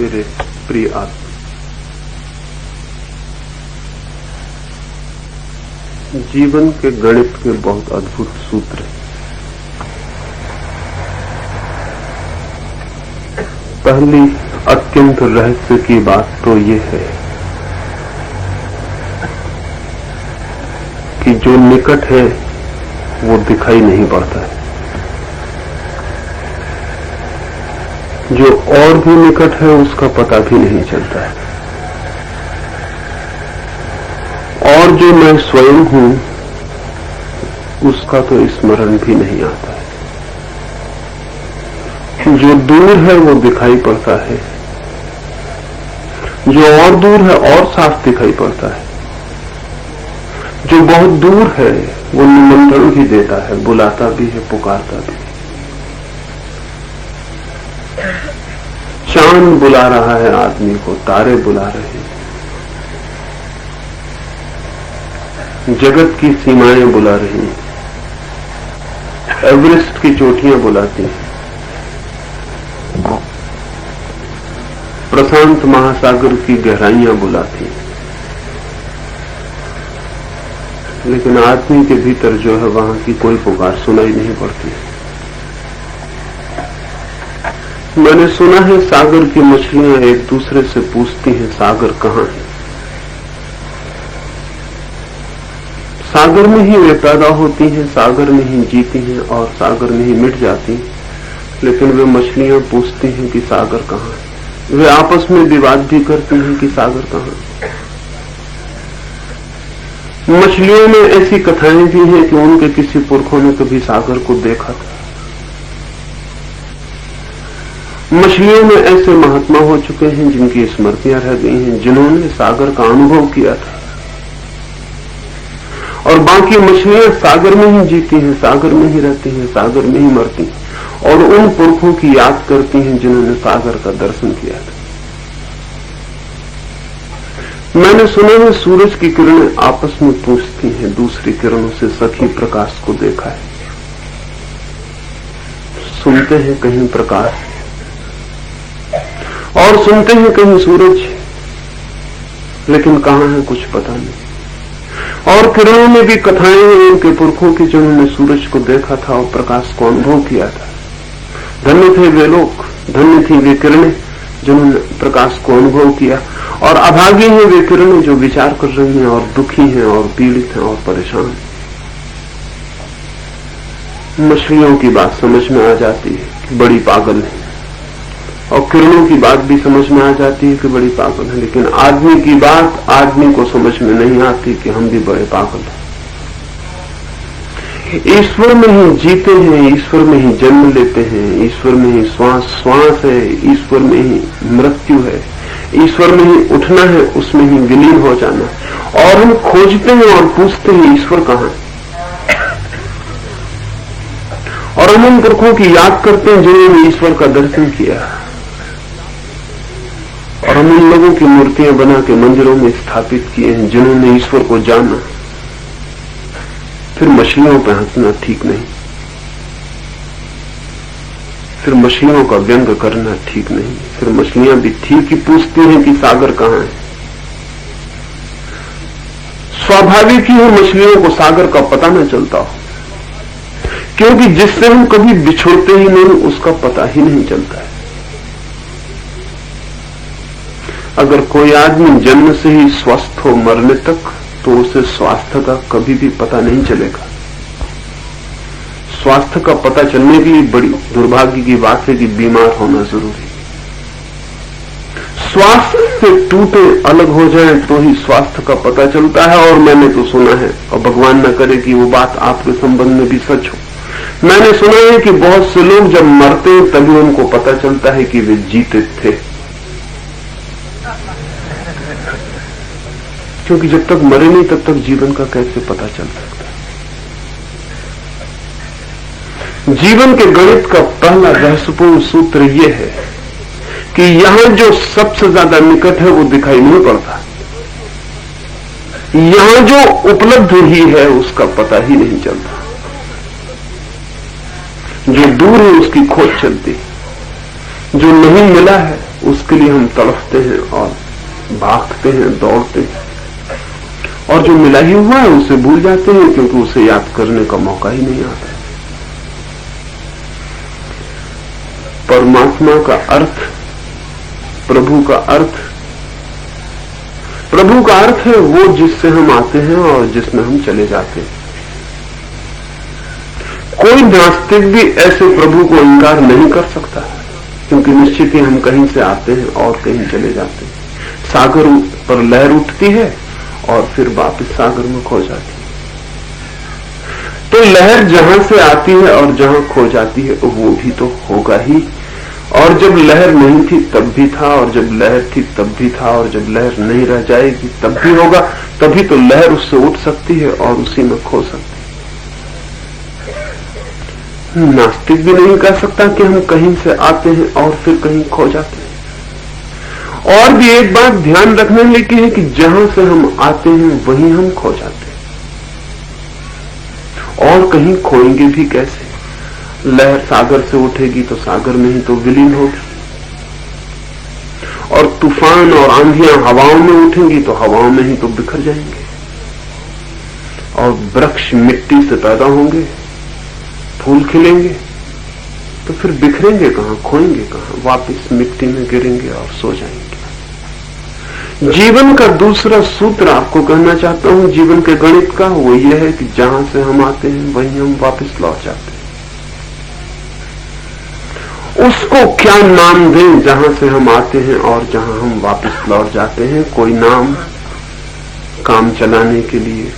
मेरे प्रिय आत्मा, जीवन के गणित के बहुत अद्भुत सूत्र हैं। पहली अत्यंत रहस्य की बात तो ये है कि जो निकट है वो दिखाई नहीं पड़ता है, जो और भी निकट है उसका पता भी नहीं चलता है, और जो मैं स्वयं हूं उसका तो स्मरण भी नहीं आता है। जो दूर है वो दिखाई पड़ता है, जो और दूर है और साफ दिखाई पड़ता है, जो बहुत दूर है वो निमंत्रण भी देता है, बुलाता भी है, पुकारता भी है। चांद बुला रहा है आदमी को, तारे बुला रहे हैं, जगत की सीमाएं बुला रही हैं, एवरेस्ट की चोटियां बुलाती हैं, प्रशांत महासागर की गहराइयां बुलाती हैं, लेकिन आदमी के भीतर जो है वहां की कोई पुकार सुनाई नहीं पड़ती। मैंने सुना है सागर की मछलियां एक दूसरे से पूछती हैं सागर कहां है। सागर में ही वे पैदा होती हैं, सागर में ही जीती हैं और सागर में ही मिट जाती हैं, लेकिन वे मछलियां पूछती हैं कि सागर कहां है। वे आपस में विवाद भी करती हैं कि सागर कहां है। मछलियों में ऐसी कथाएं भी हैं कि उनके किसी पुरखों ने कभी सागर को देखा था। मछलियों में ऐसे महात्मा हो चुके हैं जिनकी स्मृतियां रह गई हैं, जिन्होंने सागर का अनुभव किया था, और बाकी मछलियां सागर में ही जीती हैं, सागर में ही रहती हैं, सागर में ही मरती हैं, और उन पुरखों की याद करती हैं जिन्होंने सागर का दर्शन किया था। मैंने सुना है सूरज की किरणें आपस में पूछती हैं दूसरी किरणों से, सखी प्रकाश को देखा है। सुनते हैं कहीं प्रकाश और सुनते हैं कहीं सूरज, लेकिन कहां है कुछ पता नहीं। और किरणों में भी कथाएं हैं उनके पुरखों की जिन्होंने सूरज को देखा था और प्रकाश को अनुभव किया था। धन्य थे वे लोग, धन्य थी वे किरणें जिन्होंने प्रकाश को अनुभव किया, और अभागी हैं वे किरणें जो विचार कर रही हैं और दुखी हैं और पीड़ित हैं और परेशान हैं। मछलियों की बात समझ में आ जाती है कि बड़ी पागल है, और किरणों की बात भी समझ में आ जाती है कि बड़ी पागल है, लेकिन आदमी की बात आदमी को समझ में नहीं आती कि हम भी बड़े पागल हैं। ईश्वर में ही जीते हैं, ईश्वर में ही जन्म लेते हैं, ईश्वर में ही श्वास श्वास है, ईश्वर में ही मृत्यु है, ईश्वर में ही उठना है, उसमें ही विलीन हो जाना। और हम खोजते हैं और पूछते हैं ईश्वर कहां है, और हम उन पुरखों की याद करते हैं जिन्होंने ईश्वर का दर्शन किया, और हम उन लोगों की मूर्तियां बना के मंदिरों में स्थापित किए हैं जिन्होंने ईश्वर को जाना। फिर मछलियों पर हंसना ठीक नहीं, फिर मछलियों का व्यंग करना ठीक नहीं। फिर मछलियां भी ठीक ही पूछती हैं कि सागर कहां है। स्वाभाविक ही है मछलियों को सागर का पता न चलता हो, क्योंकि जिससे हम कभी बिछुड़ते ही नहीं उसका पता ही नहीं चलता है। अगर कोई आदमी जन्म से ही स्वस्थ हो मरने तक, तो उसे स्वास्थ्य का कभी भी पता नहीं चलेगा। स्वास्थ्य का पता चलने के लिए बड़ी दुर्भाग्य की बात है कि बीमार होना जरूरी। स्वास्थ्य से टूटे अलग हो जाए तो ही स्वास्थ्य का पता चलता है। और मैंने तो सुना है, और भगवान न करे कि वो बात आपके संबंध में भी सच हो, मैंने सुना है कि बहुत से लोग जब मरते हैं तभी उनको पता चलता है कि वे जीते थे, क्योंकि जब तक मरे नहीं तब तक जीवन का कैसे पता चल सकता है। जीवन के गणित का पहला रहस्यपूर्ण सूत्र यह है कि यहां जो सबसे ज्यादा निकट है वो दिखाई नहीं पड़ता, यहां जो उपलब्ध ही है उसका पता ही नहीं चलता। जो दूर है उसकी खोज चलती, जो नहीं मिला है उसके लिए हम तड़पते हैं और भागते हैं, दौड़ते हैं, और जो मिला ही हुआ है उसे भूल जाते हैं, क्योंकि उसे याद करने का मौका ही नहीं आता। परमात्मा का अर्थ, प्रभु का अर्थ है वो जिससे हम आते हैं और जिसमें हम चले जाते हैं। कोई नास्तिक भी ऐसे प्रभु को इंकार नहीं कर सकता, क्योंकि निश्चित ही हम कहीं से आते हैं और कहीं चले जाते हैं। सागर पर लहर उठती है और फिर वापस सागर में खो जाती है। तो लहर जहां से आती है और जहां खो जाती है वो भी तो होगा ही। और जब लहर नहीं थी तब भी था, और जब लहर थी तब भी था, और जब लहर नहीं रह जाएगी तब भी होगा। तभी तो लहर उससे उठ सकती है और उसी में खो सकती है। नास्तिक भी नहीं कह सकता कि हम कहीं से आते हैं और फिर कहीं खो जाते हैं। और भी एक बात ध्यान रखने लिखी है कि जहां से हम आते हैं वहीं हम खो जाते हैं, और कहीं खोएंगे भी कैसे? लहर सागर से उठेगी तो सागर में ही तो विलीन होगी, और तूफान और आंधियां हवाओं में उठेंगी तो हवाओं में ही तो बिखर जाएंगे। और वृक्ष मिट्टी से पैदा होंगे, फूल खिलेंगे, तो फिर बिखरेंगे कहां, खोएंगे कहां? वापस मिट्टी में गिरेंगे और सो जाएंगे। जीवन का दूसरा सूत्र आपको कहना चाहता हूं, जीवन के गणित का, वो ये है कि जहां से हम आते हैं वहीं हम वापस लौट जाते हैं। उसको क्या नाम दें जहां से हम आते हैं और जहां हम वापस लौट जाते हैं? कोई नाम काम चलाने के लिए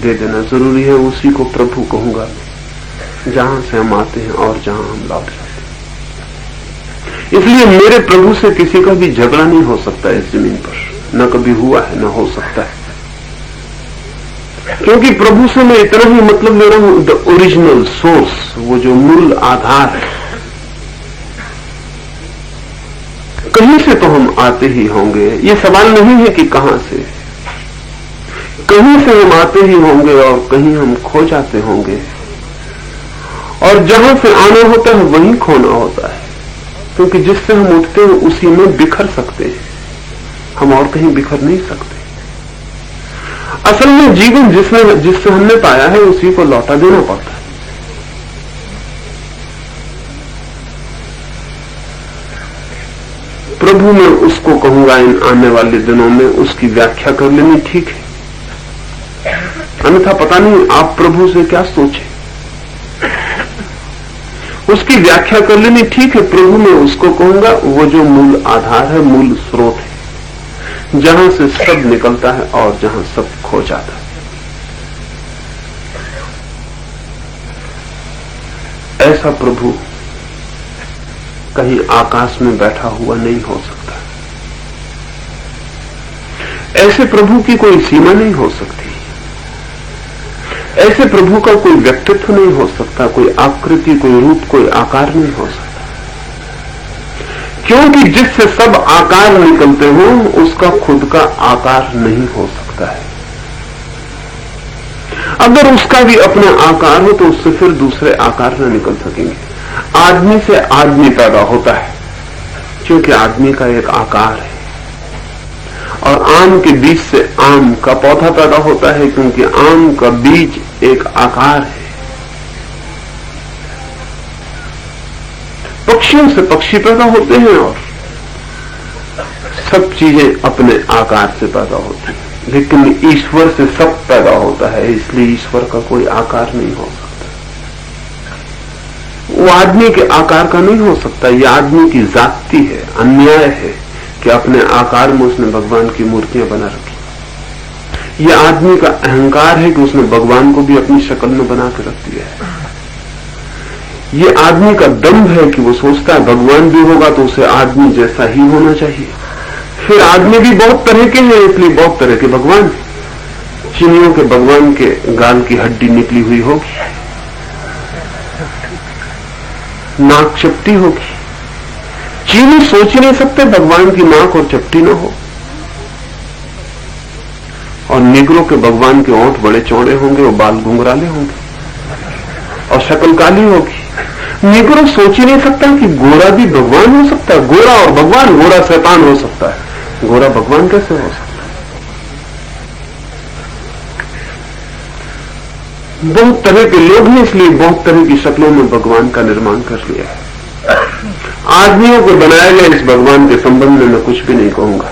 दे देना जरूरी है। उसी को प्रभु कहूंगा, जहां से हम आते हैं और जहां हम लौट जाते हैं। इसलिए मेरे प्रभु से किसी का भी झगड़ा नहीं हो सकता इस जमीन पर, न कभी हुआ है, न हो सकता है, क्योंकि प्रभु से मैं इतना ही मतलब ले रहा हूं, द ओरिजिनल सोर्स, वो जो मूल आधार है। कहीं से तो हम आते ही होंगे, ये सवाल नहीं है कि कहां से, कहीं से हम आते ही होंगे और कहीं हम खो जाते होंगे। और जहां से आना होता है वहीं खोना होता है, क्योंकि जिससे हम उठते हैं उसी में बिखर सकते हैं, हम और कहीं बिखर नहीं सकते। असल में जीवन जिससे हमने पाया है उसी को लौटा देना पड़ता है। प्रभु मैं उसको कहूंगा इन आने वाले दिनों में उसकी व्याख्या कर लेनी ठीक है, अन्यथा पता नहीं आप प्रभु से क्या सोचे। उसकी व्याख्या कर लेनी ठीक है। प्रभु मैं उसको कहूंगा वो जो मूल आधार है, मूल स्रोत है, जहां से सब निकलता है और जहां सब खो जाता है। ऐसा प्रभु कहीं आकाश में बैठा हुआ नहीं हो सकता। ऐसे प्रभु की कोई सीमा नहीं हो सकती। ऐसे प्रभु का कोई व्यक्तित्व नहीं हो सकता, कोई आकृति, कोई रूप, कोई आकार नहीं हो सकता, क्योंकि जिससे सब आकार निकलते हो उसका खुद का आकार नहीं हो सकता है। अगर उसका भी अपना आकार हो तो उससे फिर दूसरे आकार न निकल सकेंगे। आदमी से आदमी पैदा होता है क्योंकि आदमी का एक आकार है, और आम के बीज से आम का पौधा पैदा होता है क्योंकि आम का बीज एक आकार है। पक्षियों से पक्षी पैदा होते हैं और सब चीजें अपने आकार से पैदा होती हैं, लेकिन ईश्वर से सब पैदा होता है, इसलिए ईश्वर का कोई आकार नहीं हो सकता। वो आदमी के आकार का नहीं हो सकता। ये आदमी की जाति है, अन्याय है कि अपने आकार में उसने भगवान की मूर्तियां बना रखी। ये आदमी का अहंकार है कि उसने भगवान को भी अपनी शक्ल में बना के रख दिया है। ये आदमी का दम्भ है कि वो सोचता है भगवान भी होगा तो उसे आदमी जैसा ही होना चाहिए। फिर आदमी भी बहुत तरह के हैं, इसलिए बहुत तरह के भगवान। चीनियों के भगवान के गाल की हड्डी निकली हुई होगी, नाक चपटी होगी। चीनी सोच ही नहीं सकते भगवान की नाक और चपटी ना हो। और निगरों के भगवान के ओंठ बड़े चौड़े होंगे, वो बाल घुंघराले होंगे और शक्ल काली होगी। निग्रो सोच ही नहीं सकता कि गोरा भी भगवान हो सकता है। गोरा और भगवान, गोरा शैतान हो सकता है, गोरा भगवान कैसे हो सकता है? बहुत तरह के लोग हैं, इसलिए बहुत तरह की शक्लों में भगवान का निर्माण कर लिया है। आदमियों को बनाए गए इस भगवान के संबंध में मैं कुछ भी नहीं कहूंगा।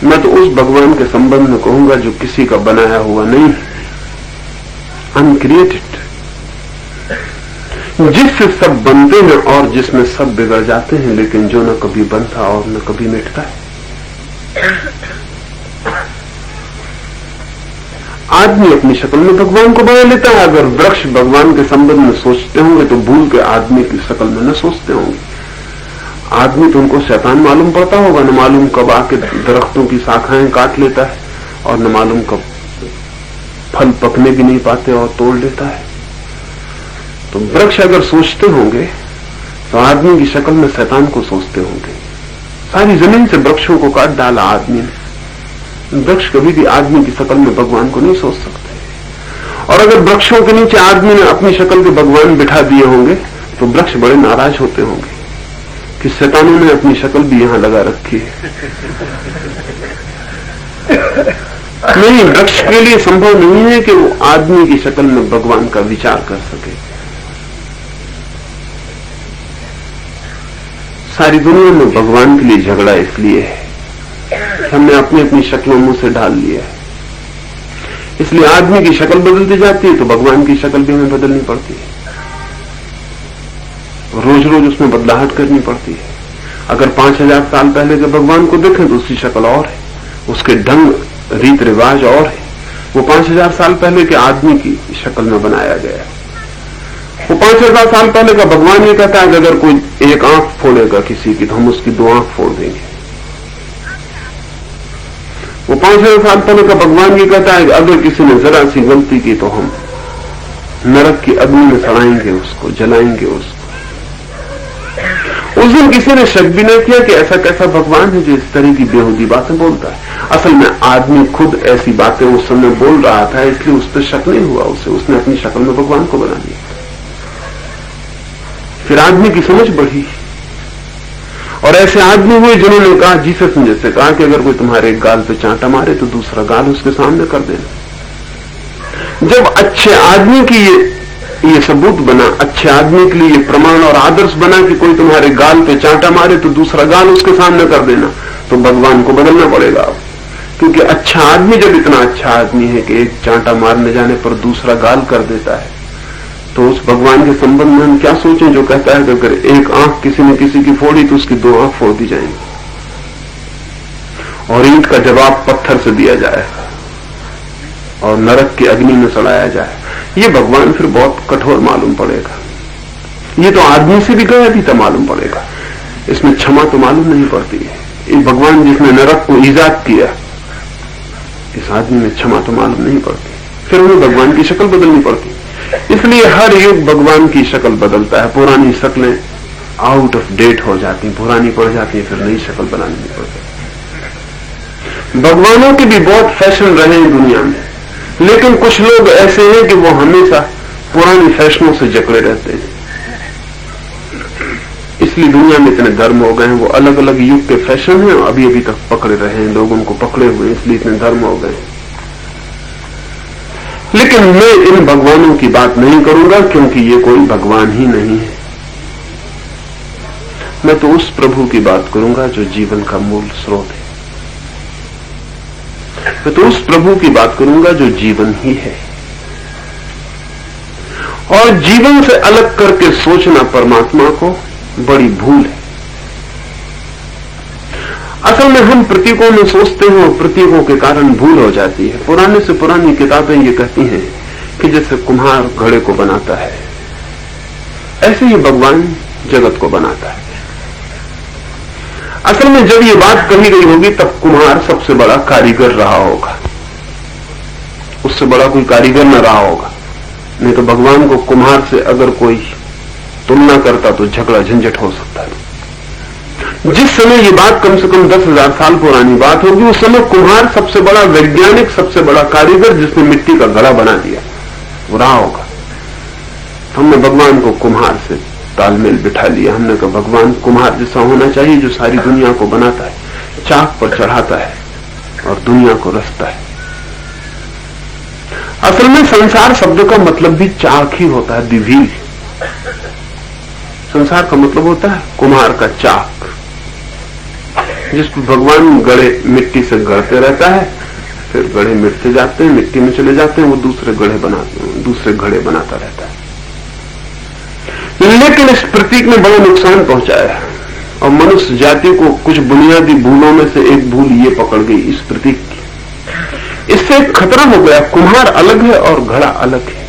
मैं तो उस भगवान के संबंध में कहूंगा जो किसी का बनाया हुआ नहीं, अनक्रिएटेड, जिससे सब बनते हैं और जिसमें सब बिगड़ जाते हैं, लेकिन जो न कभी बनता और न कभी मिटता है। आदमी अपनी शक्ल में भगवान को बना लेता है। अगर वृक्ष भगवान के संबंध में सोचते होंगे तो भूल के आदमी की शक्ल में न सोचते होंगे। आदमी तो उनको शैतान मालूम पड़ता होगा, न मालूम कब आके दरख्तों की शाखाएं काट लेता है और न मालूम कब फल पकने भी नहीं पाते और तोड़ लेता है। तो वृक्ष अगर सोचते होंगे तो आदमी की शक्ल में शैतान को सोचते होंगे। सारी जमीन से वृक्षों को काट डाला आदमी ने। वृक्ष कभी भी आदमी की शक्ल में भगवान को नहीं सोच सकते। और अगर वृक्षों के नीचे आदमी ने अपनी शक्ल के भगवान बिठा दिए होंगे तो वृक्ष बड़े नाराज होते होंगे कि शैतानों ने अपनी शक्ल भी यहां लगा रखी है। नहीं, वृक्ष के लिए संभव नहीं है कि वो आदमी की शक्ल में भगवान का विचार कर सके। सारी दुनिया में भगवान के लिए झगड़ा इसलिए है, हमने अपनी अपनी शक्लों मुंह से ढाल लिया है। इसलिए आदमी की शक्ल बदलती जाती है तो भगवान की शक्ल भी हमें बदलनी पड़ती है, रोज रोज उसमें बदलाहट करनी पड़ती है। अगर 5000 साल पहले के भगवान को देखें तो उसकी शक्ल और है, उसके ढंग रीत रिवाज और है। वो 5000 साल पहले के आदमी की शक्ल में बनाया गया है। वो 5000 साल पहले का भगवान ये कहता है कि अगर कोई एक आंख फोड़ेगा किसी की तो हम उसकी 2 आंख फोड़ देंगे। वो 5000 साल पहले का भगवान ये कहता है कि अगर किसी ने जरा सी गलती की तो हम नरक की अग्नि में सड़ाएंगे उसको, जलाएंगे उसको। उस दिन किसी ने शक भी नहीं किया कि ऐसा कैसा भगवान है जो इस तरह की बेहूदी बातें बोलता है। असल में आदमी खुद ऐसी बातें उस समय बोल रहा था, इसलिए उस पर शक नहीं हुआ उसे, उसने अपनी शक्ल में भगवान को बना लिया। फिर आदमी की समझ बढ़ी और ऐसे आदमी हुए जिन्होंने कहा, जीसस ने जैसे कहा कि अगर कोई तुम्हारे गाल पे चांटा मारे तो दूसरा गाल उसके सामने कर देना। जब अच्छे आदमी की ये सबूत बना, अच्छे आदमी के लिए ये प्रमाण और आदर्श बना कि कोई तुम्हारे गाल पे चांटा मारे तो दूसरा गाल उसके सामने कर देना, तो भगवान को बदलना पड़ेगा। क्योंकि अच्छा आदमी जब इतना अच्छा आदमी है कि एक चांटा मारने जाने पर दूसरा गाल कर देता है, तो उस भगवान के संबंध में हम क्या सोचें जो कहता है कि अगर एक आंख किसी ने किसी की फोड़ी तो उसकी 2 आंख फोड़ दी जाएंगी और ईंट का जवाब पत्थर से दिया जाएगा और नरक की अग्नि में सड़ाया जाए। ये भगवान फिर बहुत कठोर मालूम पड़ेगा। ये तो आदमी से भी गया भी मालूम पड़ेगा। इसमें क्षमा तो मालूम नहीं पड़ती है। ये भगवान जिसने नरक को ईजाद किया, इस आदमी में क्षमा तो मालूम नहीं पड़ती। फिर उन्हें भगवान की शक्ल बदलनी पड़ती। इसलिए हर युग भगवान की शक्ल बदलता है। पुरानी शक्लें आउट ऑफ डेट हो जाती, पुरानी पड़ जाती है, फिर नई शक्ल बनानी पड़ती। भगवानों के भी बहुत फैशन रहे हैं दुनिया में, लेकिन कुछ लोग ऐसे हैं कि वो हमेशा पुरानी फैशनों से जकड़े रहते हैं। इसलिए दुनिया में इतने धर्म हो गए हैं, वो अलग अलग युग के फैशन हैं और अभी तक पकड़े रहे हैं, लोग उनको पकड़े हुए, इसलिए इतने धर्म हो गए। लेकिन मैं इन भगवानों की बात नहीं करूंगा, क्योंकि ये कोई भगवान ही नहीं है। मैं तो उस प्रभु की बात करूंगा जो जीवन का मूल स्रोत है। मैं तो उस प्रभु की बात करूंगा जो जीवन ही है। और जीवन से अलग करके सोचना परमात्मा को बड़ी भूल है। असल में हम प्रतीकों में सोचते हैं और प्रतीकों के कारण भूल हो जाती है। पुराने से पुरानी किताबें ये कहती हैं कि जैसे कुम्हार घड़े को बनाता है, ऐसे ही भगवान जगत को बनाता है। असल में जब ये बात कही गई होगी तब कुम्हार सबसे बड़ा कारीगर रहा होगा, उससे बड़ा कोई कारीगर न रहा होगा। नहीं तो भगवान को कुम्हार से अगर कोई तुलना करता तो झगड़ा झंझट हो सकता है। जिस समय ये बात कम से कम 10,000 साल पुरानी बात होगी, उस समय कुम्हार सबसे बड़ा वैज्ञानिक, सबसे बड़ा कारीगर, जिसने मिट्टी का घड़ा बना दिया। वो रहा होगा। हमने भगवान को कुम्हार से तालमेल बिठा लिया। हमने कहा भगवान कुम्हार जैसा होना चाहिए जो सारी दुनिया को बनाता है, चाक पर चढ़ाता है और दुनिया को रचता है। असल में संसार शब्द का मतलब भी चाक ही होता है, दी व्हील। संसार का मतलब होता है कुम्हार का चाक, जिस पर भगवान गढ़े मिट्टी से गढ़ते रहता है, फिर गढ़े मिटते जाते हैं, मिट्टी में चले जाते हैं, वो दूसरे घड़े बनाता रहता है। लेकिन इस प्रतीक ने बड़ा नुकसान पहुंचाया और मनुष्य जाति को कुछ बुनियादी भूलों में से एक भूल ये पकड़ गई इस प्रतीक की। इससे एक खतरा हो गया, कुम्हार अलग है और घड़ा अलग है।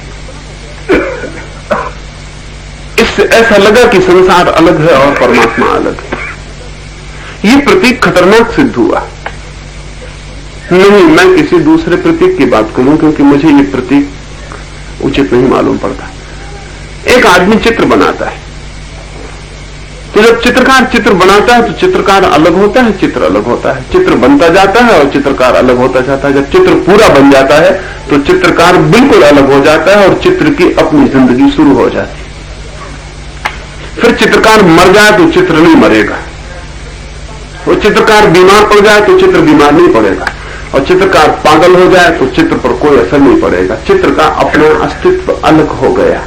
इससे ऐसा लगा कि संसार अलग है और परमात्मा अलग है। ये प्रतीक खतरनाक सिद्ध हुआ। नहीं, मैं किसी दूसरे प्रतीक की बात करूं क्योंकि मुझे ये प्रतीक उचित नहीं मालूम पड़ता। एक आदमी चित्र बनाता है, तो जब चित्रकार चित्र बनाता है तो चित्रकार अलग होता है, चित्र अलग होता है, चित्र बनता जाता है और चित्रकार अलग होता जाता है। जब चित्र पूरा बन जाता है तो चित्रकार बिल्कुल अलग हो जाता है और चित्र की अपनी जिंदगी शुरू हो जाती है। फिर चित्रकार मर जाए तो चित्र नहीं मरेगा, और चित्रकार बीमार पड़ जाए तो चित्र बीमार नहीं पड़ेगा, और चित्रकार पागल हो जाए तो चित्र पर कोई असर नहीं पड़ेगा। चित्र का अपना अस्तित्व अलग हो गया।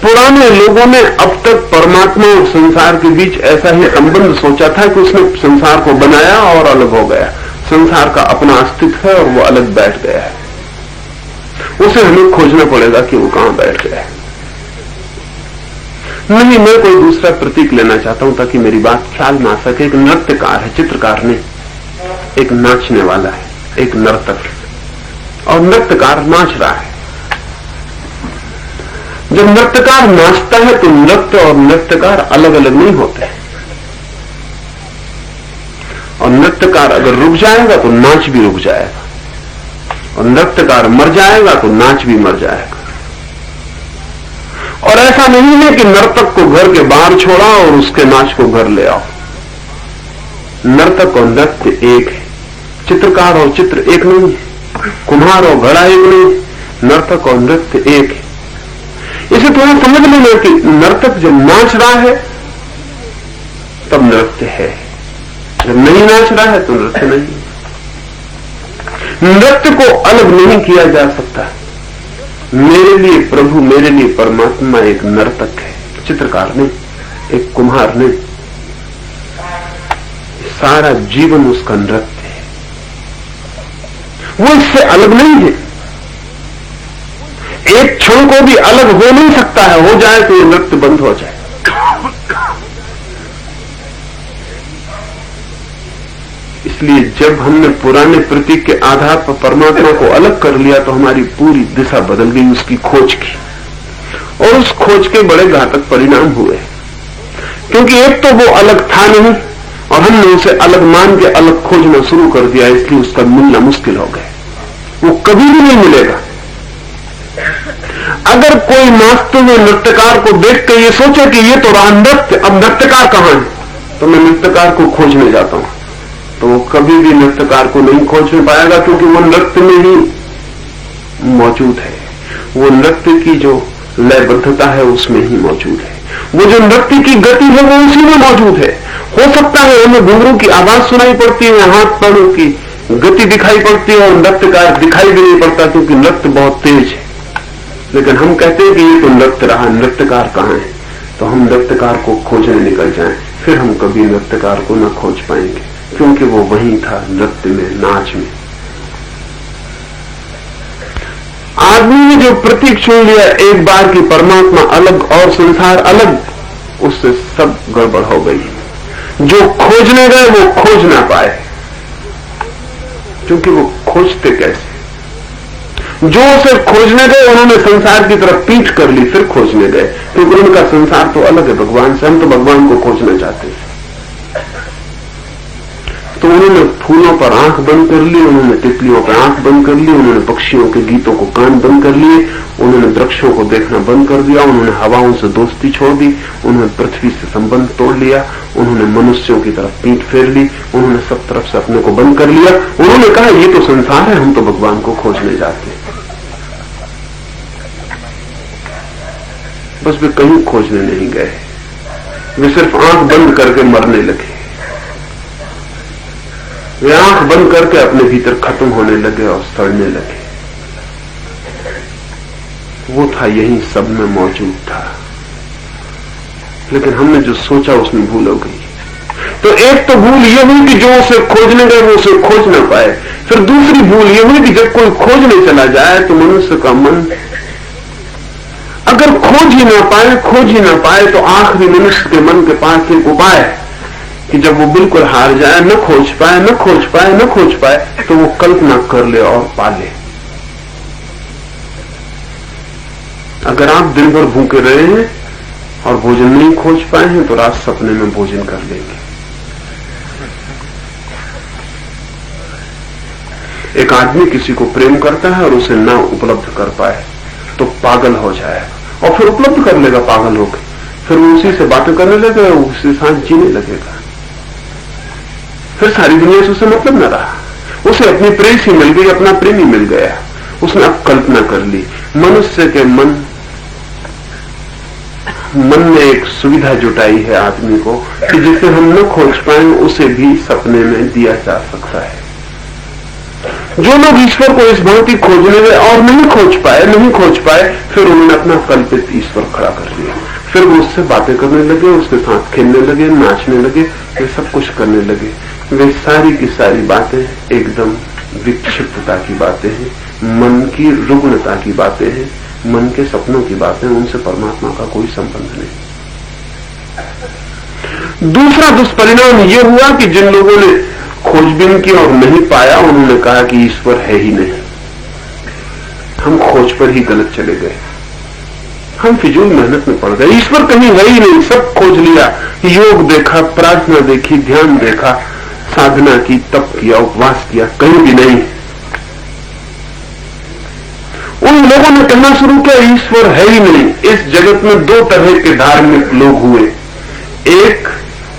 पुराने लोगों ने अब तक परमात्मा और संसार के बीच ऐसा ही संबंध सोचा था कि उसने संसार को बनाया और अलग हो गया। संसार का अपना अस्तित्व है और वो अलग बैठ गया है। उसे हमें खोजना पड़ेगा कि वो कहां बैठ गया है। नहीं, मैं कोई दूसरा प्रतीक लेना चाहता हूं ताकि मेरी बात ख्याल में आ सके। एक नृत्यकार है, चित्रकार नहीं, एक नाचने वाला है, एक नर्तक, और नृत्यकार नाच रहा है। जब नृत्यकार नाचता है तो नृत्य और नृत्यकार अलग अलग नहीं होते, और नृत्यकार अगर रुक जाएगा तो नाच भी रुक जाएगा, और नृत्यकार मर जाएगा तो नाच भी मर जाएगा। और ऐसा नहीं है कि नर्तक को घर के बाहर छोड़ा और उसके नाच को घर ले आओ। नर्तक और नृत्य एक है, चित्रकार और चित्र एक नहीं है, कुम्हार और घड़ा एक नहीं, नर्तक और नृत्य एक है। इसे थोड़ा समझ लेना कि नर्तक जब नाच रहा है तब नृत्य है, जब नहीं नाच रहा है तो नृत्य नहीं। नृत्य को अलग नहीं किया जा सकता। मेरे लिए प्रभु, मेरे लिए परमात्मा एक नर्तक है, चित्रकार नहीं, एक कुम्हार नहीं। सारा जीवन उसका नृत्य है, वो इससे अलग नहीं है। एक क्षण को भी अलग हो नहीं सकता है, हो जाए तो ये नृत्य बंद हो जाए। इसलिए जब हमने पुराने प्रतीक के आधार पर परमात्मा को अलग कर लिया तो हमारी पूरी दिशा बदल गई उसकी खोज की, और उस खोज के बड़े घातक परिणाम हुए। क्योंकि एक तो वो अलग था नहीं और हमने उसे अलग मान के अलग खोजना शुरू कर दिया, इसलिए उसका मिलना मुश्किल हो गया। वो कभी भी नहीं मिलेगा। अगर कोई नाचते हुए नृत्यकार को देख के ये सोचे कि ये तो रहा नृत्य, अब नृत्यकार कहां है, तो मैं नृत्यकार को खोजने जाता हूं, तो वो कभी भी नृत्यकार को नहीं खोज पाएगा, क्योंकि वो नृत्य में ही मौजूद है। वो नृत्य की जो लयबद्धता है उसमें ही मौजूद है। वो जो नृत्य की गति है वो उसी में मौजूद है। हो सकता है हमें घुंघरू की आवाज सुनाई पड़ती है, हाथ पैरों की गति दिखाई पड़ती है, और नृत्यकार दिखाई भी नहीं पड़ता क्योंकि नृत्य बहुत तेज है। लेकिन हम कहते हैं कि ये तो नृत्य रहा, नृत्यकार कहां है, तो हम नृत्यकार को खोजने निकल जाएं, फिर हम कभी नृत्यकार को न खोज पाएंगे, क्योंकि वो वहीं था, नृत्य में, नाच में। आदमी ने जो प्रतीक चुन लिया एक बार की परमात्मा अलग और संसार अलग, उससे सब गड़बड़ हो गई। जो खोजने गए वो खोज ना पाए, क्योंकि वो खोजते कैसे। जो उसे खोजने गए उन्होंने संसार की तरफ पीठ कर ली, फिर खोजने गए, क्योंकि उनका संसार तो अलग है भगवान से। हम तो भगवान को खोजना चाहते हैं, तो उन्होंने फूलों पर आंख बंद कर ली, उन्होंने तितलियों पर आंख बंद कर ली, उन्होंने पक्षियों के गीतों को कान बंद कर लिए, उन्होंने वृक्षों को देखना बंद कर दिया, उन्होंने हवाओं से दोस्ती छोड़ दी, उन्होंने पृथ्वी से संबंध तोड़ लिया, उन्होंने मनुष्यों की तरफ पीठ फेर ली, उन्होंने सब तरफ से अपने को बंद कर लिया। उन्होंने कहा ये तो संसार है, हम तो भगवान को खोजने जाते हैं। बस वे कहीं खोजने नहीं गए, वे सिर्फ आंख बंद करके मरने लगे। वे आंख बंद करके अपने भीतर खत्म होने लगे और सड़ने लगे। वो था यही सब में मौजूद था, लेकिन हमने जो सोचा उसमें भूल हो गई। तो एक तो भूल ये हुई कि जो उसे खोजने गए वो उसे खोज ना पाए। फिर दूसरी भूल ये हुई कि जब कोई खोजने चला जाए तो मनुष्य का मन अगर खोज ही ना पाए तो आखिरी मनुष्य के मन के पास एक उपाय है कि जब वो बिल्कुल हार जाए, न खोज पाए तो वो कल्पना कर ले और पाले। अगर आप दिन भर भूखे रहे हैं और भोजन नहीं खोज पाए हैं तो रात सपने में भोजन कर लेंगे। एक आदमी किसी को प्रेम करता है और उसे ना उपलब्ध कर पाए तो पागल हो जाएगा और फिर उपलब्ध कर लेगा पागल होकर, फिर वो उसी से बातें करने लगेगा, उसके साथ जीने लगेगा। फिर सारी दुनिया से उसे मतलब न रहा, उसे अपनी प्रेसी मिल गई, अपना प्रेमी मिल गया, उसने अब कल्पना कर ली। मनुष्य के मन ने एक सुविधा जुटाई है आदमी को कि जिसे हम न खोज पाए उसे भी सपने में दिया जा सकता है। जो लोग ईश्वर को इस भांति खोजने गए और नहीं खोज पाए, फिर उन्होंने अपना कल्पित ईश्वर खड़ा कर लिया। फिर वो उससे बातें करने लगे, उसके साथ खेलने लगे, नाचने लगे, वे सब कुछ करने लगे। वे सारी की सारी बातें एकदम विक्षिप्तता की बातें हैं, मन की रुग्णता की बातें हैं, मन के सपनों की बातें, उनसे परमात्मा का कोई संबंध नहीं। दूसरा दुष्परिणाम यह हुआ कि जिन लोगों ने खोजबीन की और नहीं पाया, उन्होंने कहा कि ईश्वर है ही नहीं, हम खोज पर ही गलत चले गए, हम फिजूल मेहनत में पड़ गए, ईश्वर कहीं है ही नहीं, सब खोज लिया, योग देखा, प्रार्थना देखी, ध्यान देखा, साधना की, तप किया, उपवास किया, कहीं भी नहीं। उन लोगों ने कहना शुरू किया ईश्वर है ही नहीं। इस जगत में दो तरह के धार्मिक लोग हुए, एक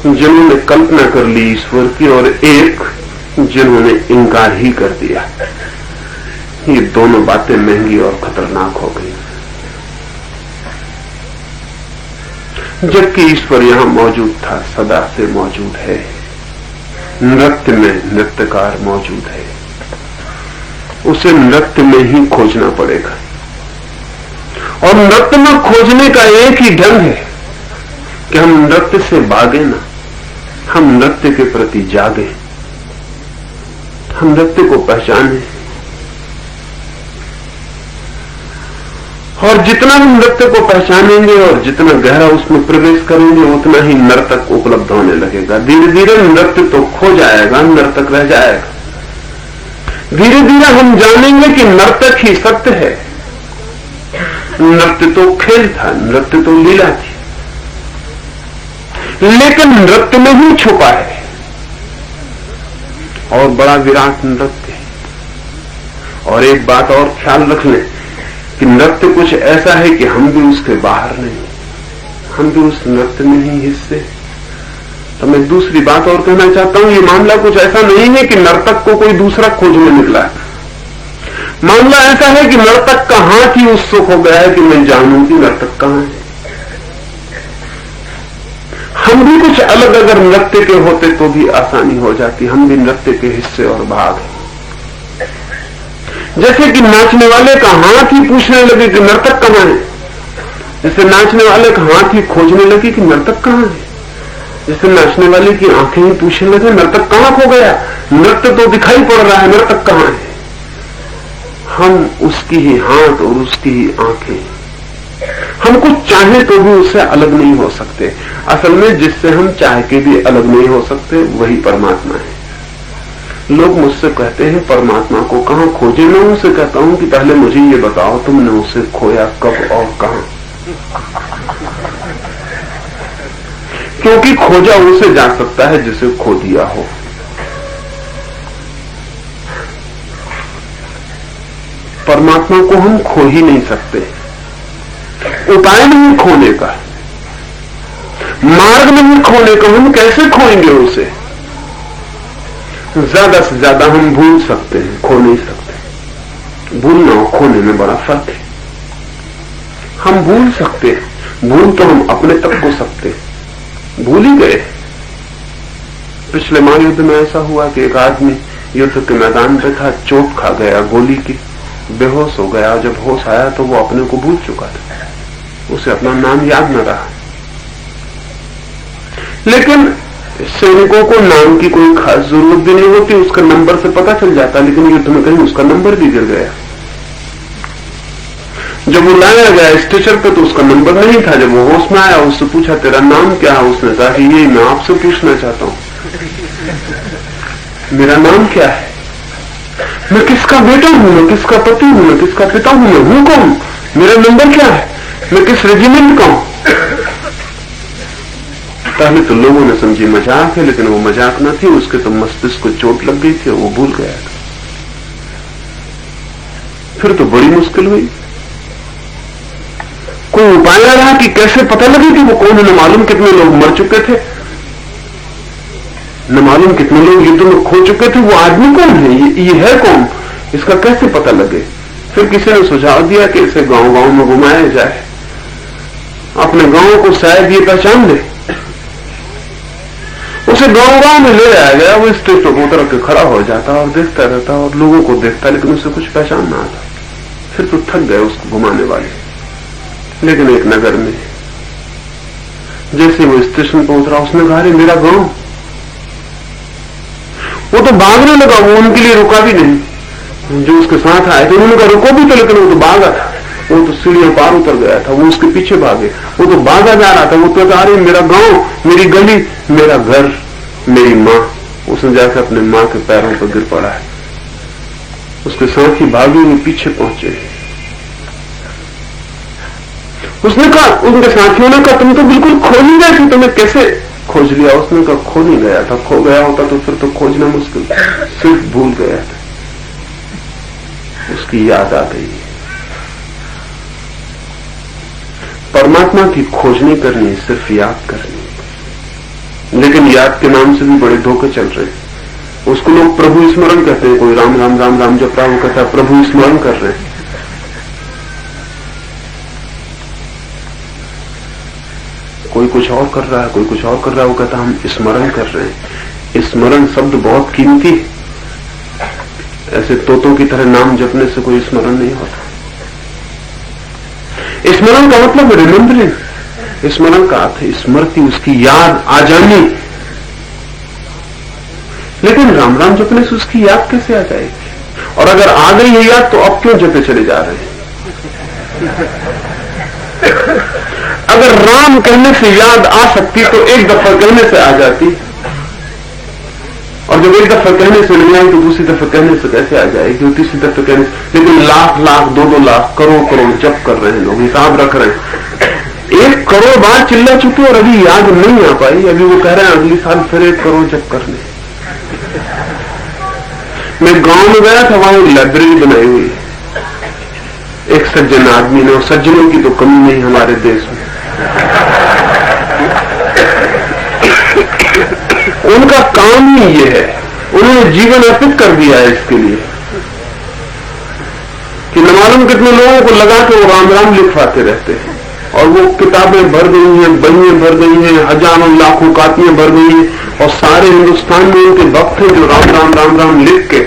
जिन्होंने कल्पना कर ली ईश्वर की और एक जिन्होंने इंकार ही कर दिया। ये दोनों बातें महंगी और खतरनाक हो गई। जबकि ईश्वर यहां मौजूद था, सदा से मौजूद है। नृत्य में नृत्यकार मौजूद है, उसे नृत्य में ही खोजना पड़ेगा। और नृत्य में खोजने का एक ही ढंग है कि हम नृत्य से भागे ना, हम नृत्य के प्रति जागे, हम नृत्य को पहचाने। और जितना हम नृत्य को पहचानेंगे और जितना गहरा उसमें प्रवेश करेंगे उतना ही नर्तक उपलब्ध होने लगेगा। धीरे धीरे नृत्य तो खो जाएगा, नर्तक रह जाएगा। धीरे धीरे हम जानेंगे कि नर्तक ही सत्य है, नृत्य तो खेल था, नृत्य तो लीला थी, लेकिन नृत्य में ही छुपा है और बड़ा विराट नृत्य है। और एक बात और ख्याल रख लें कि नृत्य कुछ ऐसा है कि हम भी उसके बाहर नहीं, हम भी उस नृत्य में ही हिस्से। तो मैं दूसरी बात और कहना चाहता हूं, ये मामला कुछ ऐसा नहीं है कि नर्तक को कोई दूसरा खोजने निकला। मामला ऐसा है कि नर्तक का हाथ ही उत्सुक हो गया है कि मैं जानूं कि नर्तक कहां है। हम भी कुछ अलग अगर नृत्य के होते तो भी आसानी हो जाती, हम भी नृत्य के हिस्से और भाग हैं। जैसे कि नाचने वाले का हाथ ही पूछने लगे कि नर्तक कहां है, जैसे नाचने वाले का हाथ ही खोजने लगे कि नर्तक कहां है, जैसे नाचने वाले की आंखें ही पूछने लगे नर्तक कहां खो गया, नृत्य तो दिखाई पड़ रहा है, नर्तक कहां है। हम उसकी ही हाथ और उसकी ही आंखें, हम कुछ चाहे तो भी उससे अलग नहीं हो सकते। असल में जिससे हम चाह के भी अलग नहीं हो सकते वही परमात्मा है। लोग मुझसे कहते हैं परमात्मा को कहां खोजे, मैं उनसे कहता हूं कि पहले मुझे ये बताओ तुमने उसे खोया कब और कहां। क्योंकि खोजा उसे जा सकता है जिसे खो दिया हो। परमात्मा को हम खो ही नहीं सकते। उपाय नहीं खोने का, मार्ग नहीं खोने का, हम कैसे खोएंगे उसे? ज्यादा से ज्यादा हम भूल सकते हैं, खो नहीं सकते। भूलना और खोने में बड़ा फर्क है। हम भूल सकते हैं, भूल तो हम अपने तक हो सकते, भूल ही गए। पिछले महायुद्ध में ऐसा हुआ कि एक आदमी युद्ध के मैदान पे था, चोट खा गया गोली की, बेहोश हो गया। जब होश आया तो वो अपने को भूल चुका था, उसे अपना नाम याद न रहा। लेकिन सैनिकों को नाम की कोई खास जरूरत भी नहीं होती, उसका नंबर से पता चल जाता। लेकिन युद्ध में कहीं उसका नंबर भी गिर गया। जब वो लाया गया स्टेशन पे तो उसका नंबर नहीं था। जब वो होश में आया, उससे पूछा तेरा नाम क्या है? उसने कहा कि यही मैं आपसे पूछना चाहता हूं, मेरा नाम क्या है? मैं किसका बेटा हूं? मैं किसका पति हूं? मैं किसका पिता हूं? मैं हूं कौन? मेरा नंबर क्या है? मैं किस रेजिमेंट का हूं? पहले तो लोगों ने समझी मजाक है, लेकिन वो मजाक न थी। उसके तो मस्तिष्क को चोट लग गई थी, वो भूल गया था। फिर तो बड़ी मुश्किल हुई। कोई उपाय न रहा कि कैसे पता लगे कि वो कौन है। न मालूम कितने लोग मर चुके थे, न मालूम कितने लोग युद्ध में खो चुके थे। वो आदमी कौन है? ये है कौन? इसका कैसे पता लगे? फिर किसी ने सुझाव दिया कि इसे गांव गांव में घुमाया जाए, अपने गांव को शायद ये पहचान ले। उसे गांव गांव में ले आया गया। वो स्टेज पर उतर के खड़ा हो जाता और देखता रहता और लोगों को देखता, लेकिन उसे कुछ पहचान ना आता। फिर तो थक गए उसको घुमाने वाले। लेकिन एक नगर में जैसे वो स्टेशन पर उतरा, उसने कहा अरे मेरा गांव। वो तो भागने लगा, वो उनके लिए रुका भी नहीं। जो उसके साथ आए थे उन्होंने कहा रुको भी तो, लेकिन वो तो भागा था। वो तो सीढ़ियों पार उतर गया था, वो उसके पीछे भागे। वो तो भागा जा रहा था। वो तो कहा अरे मेरा गांव, मेरी गली, मेरा घर, मेरी मां। उसने जाकर अपने मां के पैरों पर गिर पड़ा है। उसके साथ ही भागे हुए पीछे पहुंचे। उसने कहा, उनके साथियों ने कहा तुम तो बिल्कुल खो नहीं गए थे, तुम्हें कैसे खोज लिया? उसने कहा खो नहीं गया था, खो गया होता तो फिर तो खोजना मुश्किल, सिर्फ भूल गया था। उसकी याद आ गई। परमात्मा की खोज नहीं करनी, सिर्फ याद करनी। लेकिन याद के नाम से भी बड़े धोखे चल रहे हैं। उसको लोग प्रभु स्मरण कहते हैं। कोई राम राम राम राम जप रहा है, वो कहता है प्रभु स्मरण कर रहे हैं। कोई कुछ और कर रहा है, कोई कुछ और कर रहा है, वो कहता हम स्मरण कर रहे हैं। स्मरण शब्द बहुत कीमती है। ऐसे तोतों की तरह नाम जपने से कोई स्मरण नहीं होता। स्मरण का मतलब रिमेम्बरिंग। स्मरण का अर्थ है स्मृति, उसकी याद आ जानी। लेकिन राम राम जपने से उसकी याद कैसे आ जाएगी? और अगर आ गई है याद तो अब क्यों जपे चले जा रहे हैं? अगर राम कहने से याद आ सकती तो एक दफा कहने से आ जाती, और जब एक दफा कहने से नहीं आई तो दूसरी दफा कहने से कैसे आ जाएगी? तीसरी दफा कहने से। लेकिन लाख लाख, 2-2 लाख, करोड़ करोड़ जप कर रहे हैं लोग, हिसाब रख रहे हैं। 1 करोड़ बार चिल्ला चुके और अभी याद नहीं आ पाई। अभी वो कह रहे हैं अगली साल फिर 1 करोड़ जप करने। मैं गांव में गया था, वहां एक लाइब्रेरी बनाई हुई, एक सज्जन आदमी ने। और सज्जनों की तो कमी नहीं हमारे देश में। उनका काम ही ये है, उन्होंने जीवन अर्पित कर दिया है इसके लिए कि न मालूम कितने लोगों को लगा के वो राम राम लिखवाते रहते हैं। और वो किताबें भर गई हैं, बहियां भर गई हैं, हजारों लाखों कापियां भर गई हैं। और सारे हिंदुस्तान में उनके भक्त हैं जो राम राम राम राम लिख के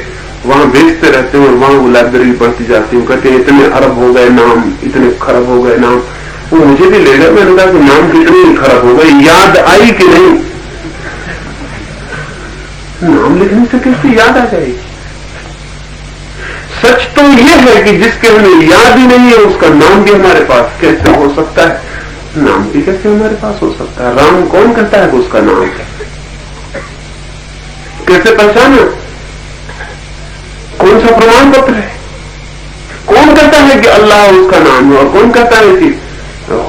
वहां भेजते रहते हैं। और वहां वो लाइब्रेरी बढ़ती जाती है। कहते हैं इतने अरब हो गए नाम, इतने खराब हो गए नाम। वो मुझे भी ले गए। मैंने कहा कि नाम कितने खराब हो गए, याद आई कि नहीं? नाम लिखने से कैसे याद आ जाएगी? सच तो यह है कि जिसके हमें याद ही नहीं है उसका नाम भी हमारे पास कैसे हो सकता है? नाम भी कैसे हमारे पास हो सकता है? राम कौन कहता है कि उसका नाम है? कैसे पहचाना? कौन सा प्रमाण पत्र है? कौन कहता है कि अल्लाह उसका नाम है और कौन कहता है कि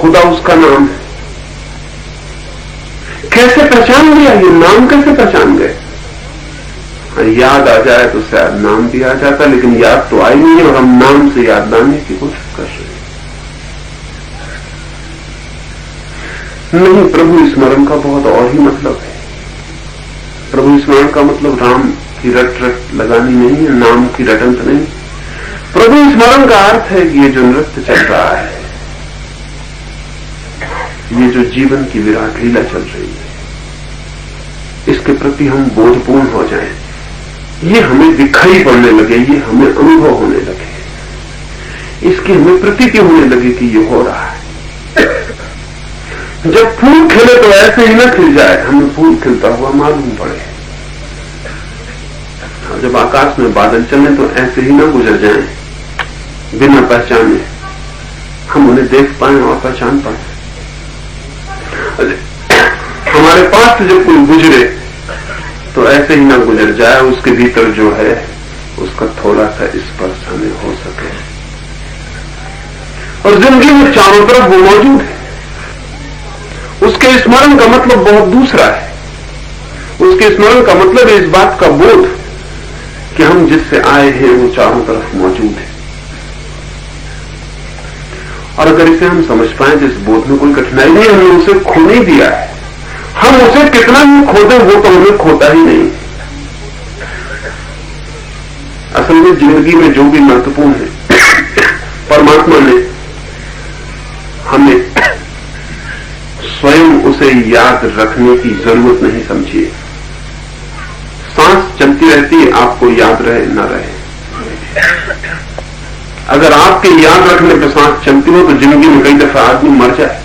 खुदा उसका नाम है? कैसे पहचान लिया? ये नाम कैसे पहचान गए? याद आ जाए तो शायद नाम भी आ जाता, लेकिन याद तो आई नहीं और हम नाम से याद लाने की कोशिश कर रहे हैं। नहीं, प्रभु स्मरण का बहुत और ही मतलब है। प्रभु स्मरण का मतलब राम की रट लगानी नहीं है, नाम की रटंत नहीं। प्रभु स्मरण का अर्थ है कि ये जो नृत्य चल रहा है, ये जो जीवन की विराट लीला चल रही है, इसके प्रति हम बोधपूर्ण हो जाएं, ये हमें दिखाई पड़ने लगे, ये हमें अनुभव होने लगे, इसकी हमें प्रतीति होने लगे कि ये हो रहा है। जब फूल खिले तो ऐसे ही ना खिल जाए, हमें फूल खिलता हुआ मालूम पड़े। और जब आकाश में बादल चले तो ऐसे ही ना गुजर जाएं बिना पहचाने, हम उन्हें देख पाए और पहचान पाए। हमारे पास से जब कोई गुजरे तो ऐसे ही ना गुजर जाए, उसके भीतर जो है उसका थोड़ा सा स्पर्श हमें हो सके। और जिंदगी में चारों तरफ वो मौजूद है। उसके स्मरण का मतलब बहुत दूसरा है। उसके स्मरण का मतलब है इस बात का बोध कि हम जिससे आए हैं वो चारों तरफ मौजूद है। और अगर इसे हम समझ पाए तो इस बोध में कोई कठिनाई नहीं, हमने उसे खो नहीं दिया है। हम उसे कितना भी खो दें वो तो हमें खोता ही नहीं। असल में जिंदगी में जो भी महत्वपूर्ण है, परमात्मा ने हमें स्वयं उसे याद रखने की जरूरत नहीं समझी है। सांस चलती रहती है, आपको याद रहे न रहे। अगर आपके याद रखने पर सांस चलती हो तो जिंदगी में कई दफा आदमी मर जाए।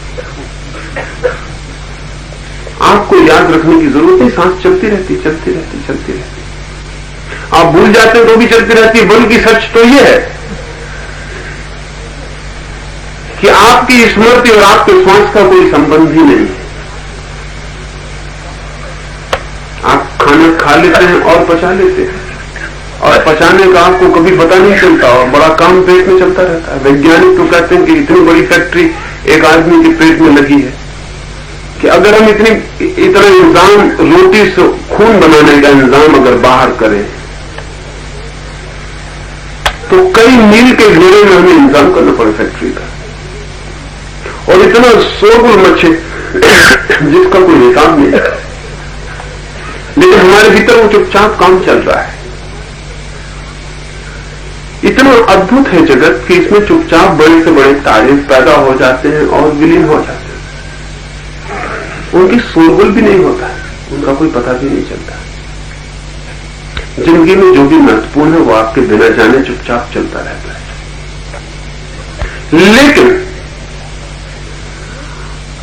आपको याद रखने की जरूरत नहीं, सांस चलती रहती चलती रहती चलती रहती। आप भूल जाते हैं तो भी चलती रहती है। बल्कि सच तो यह है कि आपकी स्मृति और आपके श्वास का कोई संबंध ही नहीं। आप खाना खा लेते हैं और पचा लेते हैं, और पचाने का आपको कभी पता नहीं चलता और बड़ा काम पेट में चलता रहता है। वैज्ञानिक तो कहते हैं कि इतनी बड़ी फैक्ट्री एक आदमी के पेट में लगी है कि अगर हम इतना इंतजाम, रोटी से खून बनाने का इंतजाम अगर बाहर करें तो कई मील के घेरे में हमें इंतजाम करना पड़े फैक्ट्री का। और इतना शोरगुल मचे जिसका कोई हिसाब नहीं, लेकिन हमारे भीतर वो चुपचाप काम चल रहा है। इतना अद्भुत है जगत कि इसमें चुपचाप बड़े से बड़े तारे पैदा हो जाते हैं और विलीन हो जाते हैं। उनकी शोरगुल भी नहीं होता, उनका कोई पता भी नहीं चलता। जिंदगी में जो भी महत्वपूर्ण है वो आपके बिना जाने चुपचाप चलता रहता है। लेकिन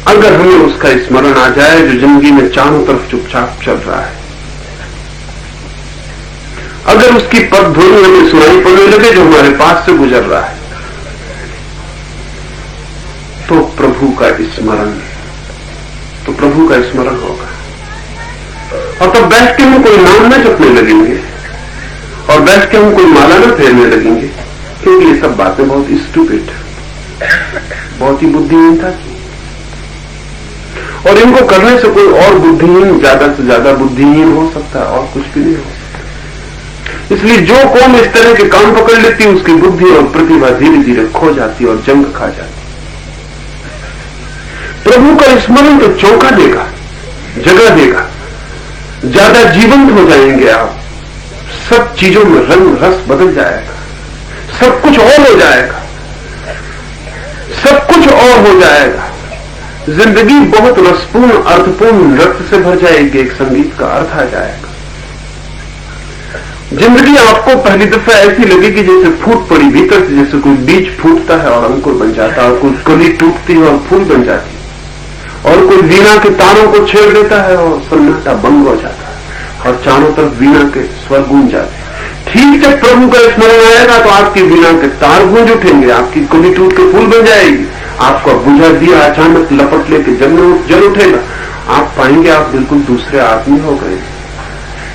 अगर हमें उसका स्मरण आ जाए जो जिंदगी में चारों तरफ चुपचाप चल रहा है, अगर उसकी पगध्वनि हमें सुनाई पड़ने लगे जो हमारे पास से गुजर रहा है, तो प्रभु का स्मरण होगा। और तब बैठ के हम कोई नाम न जपने लगेंगे और बैठ के हम कोई माला न फेरने लगेंगे, क्योंकि ये सब बातें बहुत स्टूपिड, बहुत ही बुद्धिहीनता की, और इनको करने से कोई और बुद्धिहीन, ज्यादा से ज्यादा बुद्धिहीन हो सकता है और कुछ भी नहीं हो सकता। इसलिए जो कौम इस तरह के काम पकड़ लेती है उसकी बुद्धि और प्रतिभा धीरे धीरे खो जाती और जंग खा जाती। प्रभु का स्मरण तो चौंका देगा, जगह देगा, ज्यादा जीवंत हो जाएंगे आप। सब चीजों में रंग रस बदल जाएगा, सब कुछ और हो जाएगा, सब कुछ और हो जाएगा। जिंदगी बहुत रसपूर्ण, अर्थपूर्ण नृत्य से भर जाएगी, एक संगीत का अर्थ आ जाएगा। जिंदगी आपको पहली दफा ऐसी लगेगी जैसे फूट पड़ी भीतर से, जैसे कोई बीज फूटता है और अंकुर बन जाता है, और कोई कली टूटती है और फूल बन जाती है, और कोई वीणा के तारों को छेड़ देता है और सन्नाटा बंद हो जाता है और चारों तरफ वीणा के स्वर गूंज जाते हैं। ठीक जब प्रभु का स्मरण आएगा तो आपकी वीणा के तार गूंज उठेंगे, आपकी कली टूट के फूल बन जाएगी, आपका बुझा दिया अचानक लपट लेके जल उठेगा। आप पाएंगे आप बिल्कुल दूसरे आदमी हो गए।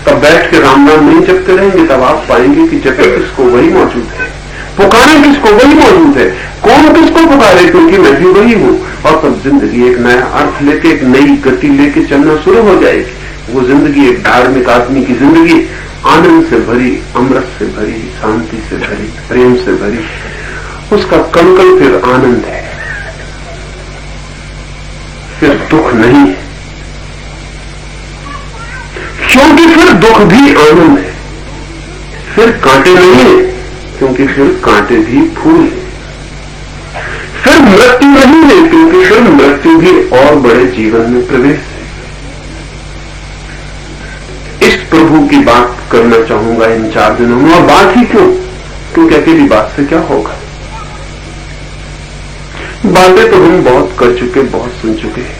तब बैठ के राम नाम नहीं जपते रहेंगे, तब आप पाएंगे कि जगत किसको वही मौजूद है, पुकारे किसको वही मौजूद है, कौन किसको पुकारे क्योंकि मैं भी वही हूं। और तब जिंदगी एक नया अर्थ लेके, एक नई गति लेके चलना शुरू हो जाएगी। वो जिंदगी एक धार्मिक आदमी की जिंदगी आनंद से भरी, अमृत से भरी, शांति से भरी, प्रेम से भरी, उसका कंकल फिर आनंद है, फिर दुख नहीं है, क्योंकि फिर दुख भी आनंद है, फिर कांटे नहीं है, क्योंकि फिर कांटे भी फूल है, फिर मृत्यु नहीं है, क्योंकि फिर मृत्यु भी और बड़े जीवन में प्रवेश है। इस प्रभु की बात करना चाहूंगा इन 4 दिनों में, और बात ही क्यों, क्योंकि अकेली बात से क्या होगा। बातें तो हम बहुत कर चुके, बहुत सुन चुके हैं,